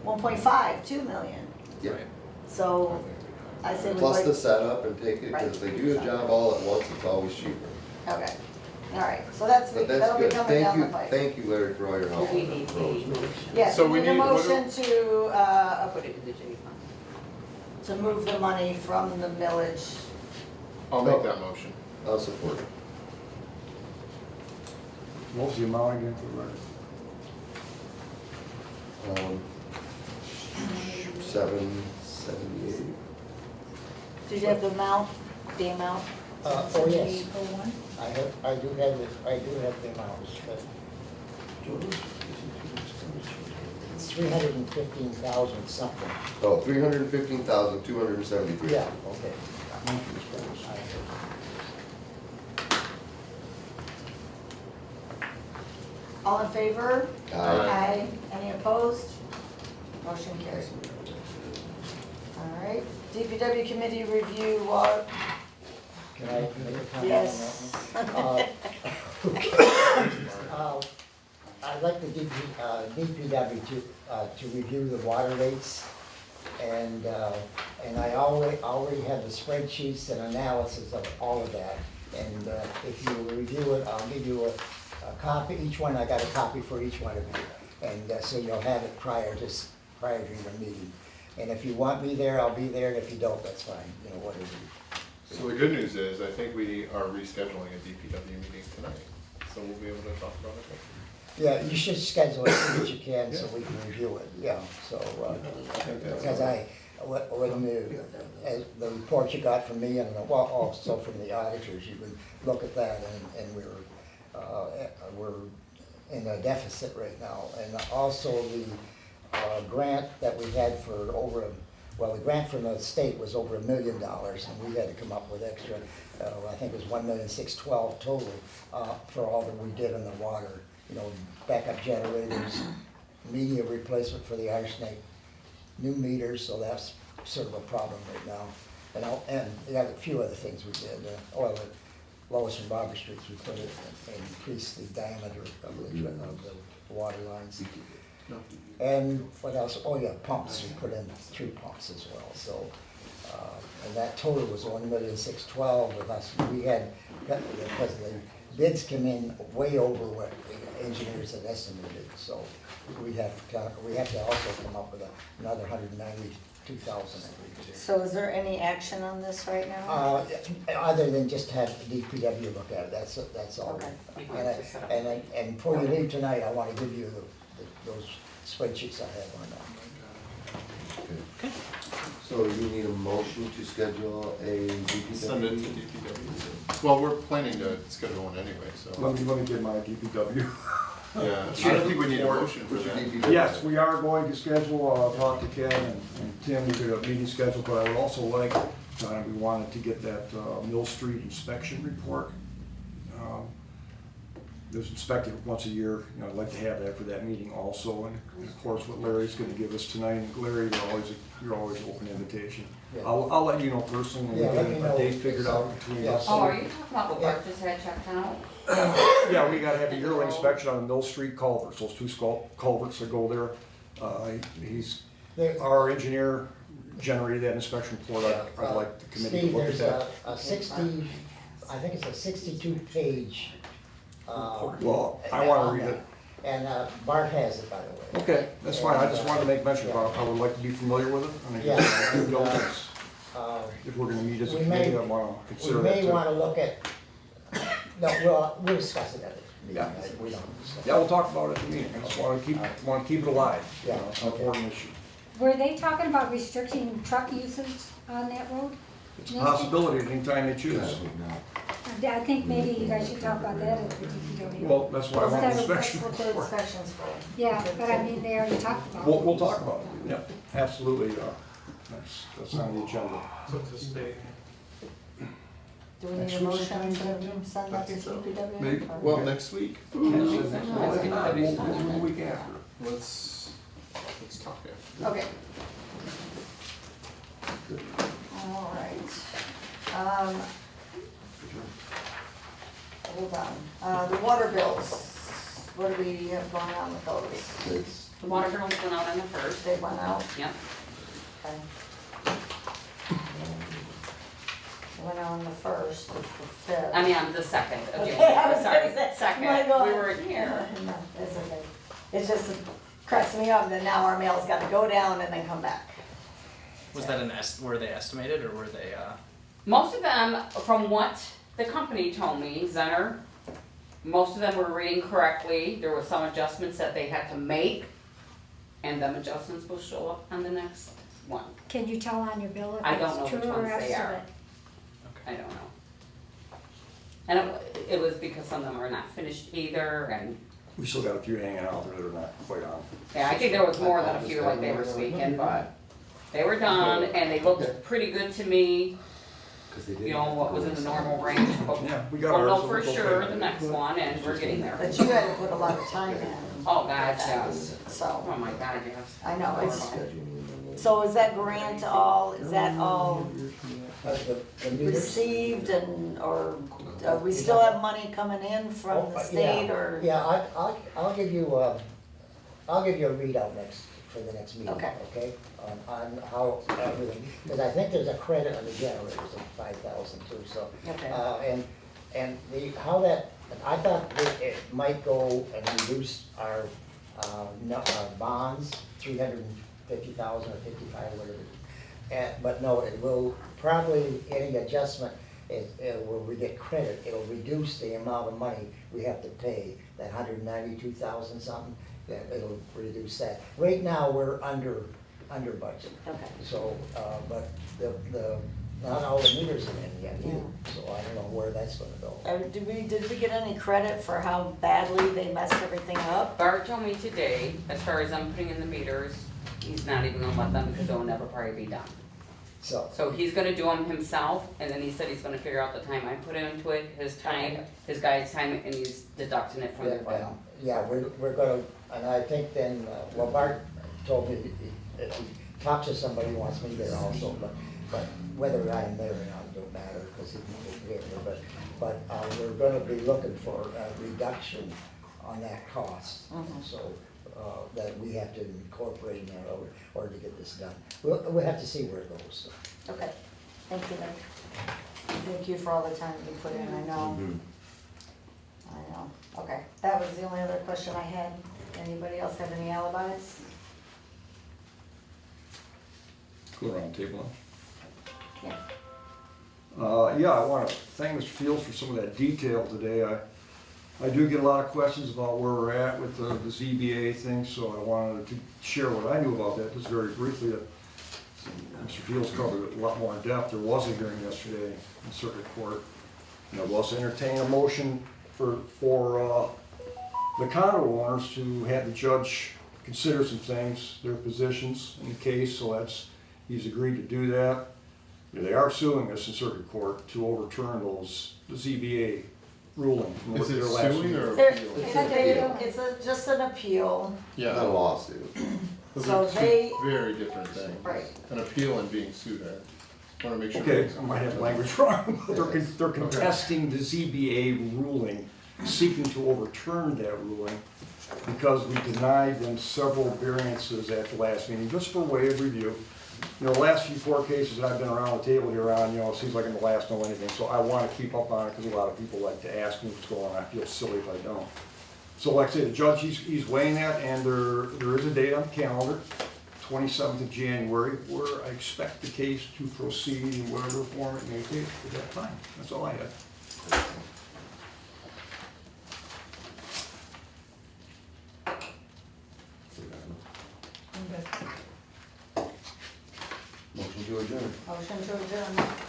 1.5, 2 million. Yeah. So, I say we Plus the wait, setup and take it, because if they do a job all at once, it's always cheaper. okay, all right, so But that's that'll be good. coming down the pipe. Thank you, Larry, for all your help. We need a motion. Yes, So we we need a need- what motion to, Put it in the J fund. to move the money from the millage. I'll make that motion. I'll support it. What was the amount again for the record? 778. Did you have the amount? Oh, yes. I do have the amounts, but it's 315,000 something. Oh, 315,273. Yeah, okay. All in favor? Aye. Any opposed? Motion carried. All right, DPW committee review, Can I make a comment on that yes. one? I'd like the DPW to review the water rates, and I already have the spreadsheets and analysis of all of that. And if you review it, I'll give you a copy, each one, I got a copy for each one of you. And so you'll have it prior to your meeting. And if you want me there, I'll be there, and if you don't, that's fine, you know, whatever. So the good news is, I think we are rescheduling a DPW meeting tonight, so we'll be able to talk about it. Yeah, you should schedule it as soon as you can so we can review it, yeah, so, because when the report you got from me and, well, also from the auditors, you can look at that and we're in a deficit right now. And also the grant that we had for the grant from the state was over $1 million, and we had to come up with extra, I think it was $1,612,000 total for all that we did in the water. You know, backup generators, media replacement for the arsenic, new meters, so that's sort of a problem right now. And we got a few other things we did. The Lois and Barber Streets, we put it and increased the diameter of the water lines. And what else? Oh yeah, pumps. We put in 3 pumps as well. So, and that total was $1,612,000 with us. We had, because the bids came in way over what the engineers had estimated. So we have to also come up with another $192,000. So is there any action on this right now? Other than just have the DPW look at it, that's all. Okay. And before you leave tonight, I want to give you those spreadsheets I have on that. Okay. So you need a motion to schedule a DPW? Send it to DPW. Well, we're planning to schedule one anyway, so. Let me get my DPW. Yeah, I don't think we need a motion for that. Yes, we are going to schedule, talk to Ken and Tim, we did a meeting schedule, but I would also like, we wanted to get that Mill Street inspection report. It was inspected once a year, you know, I'd like to have that for that meeting also, and of course what Larry's gonna give us tonight, and Larry, you're always open invitation. Yeah. I'll let you know personally, Yeah, when let we me get know. a date figured out between Yeah. us. Oh, are you talking about what Bart just had checked out? Yeah, we gotta have a yearly inspection on the Mill Street culverts, those 2 culverts that go there. Our engineer generated that inspection report, I'd like the committee to Steve, look at there's that. a 60, I think it's a 62-page. Well, I wanna read it. And Bart has it, by the way. Okay, that's fine, I just wanted to make mention about it, I would like to be familiar with it. and Yeah, and, if we're gonna meet as a we may- committee, I wanna We consider that may too. wanna look at, no, we'll discuss it at the meeting. Yeah. We don't discuss. Yeah, we'll talk about it at the meeting, I just wanna keep it alive, you know, Yeah, it's an okay. important issue. Were they talking about restricting truck usage on that road? It's a possibility at any time they choose. I think maybe you guys should talk about that at the DPW. Well, that's why I want an Instead of- inspection That's what the report. inspection's for. Yeah, but I mean, they already talked about it. We'll talk about it, yep, absolutely, that's on the agenda. Do we need a motion to send that to DPW? Maybe. or- Well, next week, We'll do it the week after. let's talk after. Okay. All right. Hold on. The water bills, what do we have going on with those? The water girls went out on the first. They went out? Yep. Okay. Went out on the first, it's the 5th. I mean, on the 2nd of Okay, January, I was sorry, gonna say, second, oh my God. we weren't here. No, it's okay. It's just, it cracks me up that now our mail's gotta go down and then come back. Was that were they estimated or were they, Most of them, from what the company told me, Zenner, most of them were reading correctly. There were some adjustments that they had to make, and them adjustments will show up on the next one. Can you tell on your bill I if don't know it's which true or ones they are. estimate? I don't know. And it was because some of them are not finished either, and, We still got a few hanging out there that are not quite on. yeah, I think there was more than a few like they were speaking, but they were done, and they looked pretty good to me. you know, what was in the normal range, but Yeah, we got we'll know ours, so for it's sure okay. the next one, and we're getting there. But you had to put a lot of time in. Oh, God, yes. So, Oh, my God, yes. I know, so is that grant all, is that all The meters? received and, or, we still have money coming in from the Oh, state yeah. or? Yeah, I'll give you a readout for the next meeting, Okay. okay? On how everything, because I think there's a credit on the generators of 5,000 too, so. Okay. And how that, I thought that it might go and reduce our bonds, 350,000 or 55, whatever. But no, it will probably, any adjustment, where we get credit, it'll reduce the amount of money we have to pay, that 192,000 something, that it'll reduce that. Right now, we're under budget. Okay. So, but not all the meters are in yet either, so I don't know where that's gonna go. Did we get any credit for how badly they messed everything up? Bart told me today, as far as I'm putting in the meters, he's not even gonna let them because they'll never probably be done. So he's gonna do them himself, and then he said he's gonna figure out the time I put into it, his time, his guy's time, and he's deducting it from the bill. Yeah, we're gonna, and I think then, well, Bart told me if he talks to somebody who wants me there also, but whether I'm there or not, it don't matter, because he can get here, but we're gonna be looking for a reduction on that cost, so, that we have to incorporate in there order to get this done. We'll have to see where it goes. Okay, thank you, Nick. Thank you for all the time you put in, I know. I know, okay, that was the only other question I had. Anybody else have any alibis? Go around the table. Yeah. Yeah, I want to thank Mr. Fields for some of that detail today. I do get a lot of questions about where we're at with the ZBA thing, so I wanted to share what I knew about that just very briefly. Mr. Fields covered it a lot more in depth. There was a hearing yesterday in circuit court, and it was to entertain a motion for the condo owners to have the judge consider some things, their positions in the case, so he's agreed to do that. They are suing us in circuit court to overturn the ZBA ruling. from Is it their last suing or meeting. appeal? It's just an appeal. Yeah. Not a lawsuit. Those So are two they- very different things. Right. An appeal and being sued at. Wanna make sure. Okay, I might have the language wrong. They're contesting the ZBA ruling, seeking to overturn that ruling because we denied them several variances at the last meeting, just for way of review. You know, the last few court cases that I've been around the table here on, it seems like I'm the last know anything, so I wanna keep up on it because a lot of people like to ask me what's going on. I feel silly if I don't. So like I say, the judge, he's weighing that, and there is a date on the calendar, 27th of January, where I expect the case to proceed in whatever form it may take at that time. That's all I had. Motion to adjourn. Motion to adjourn.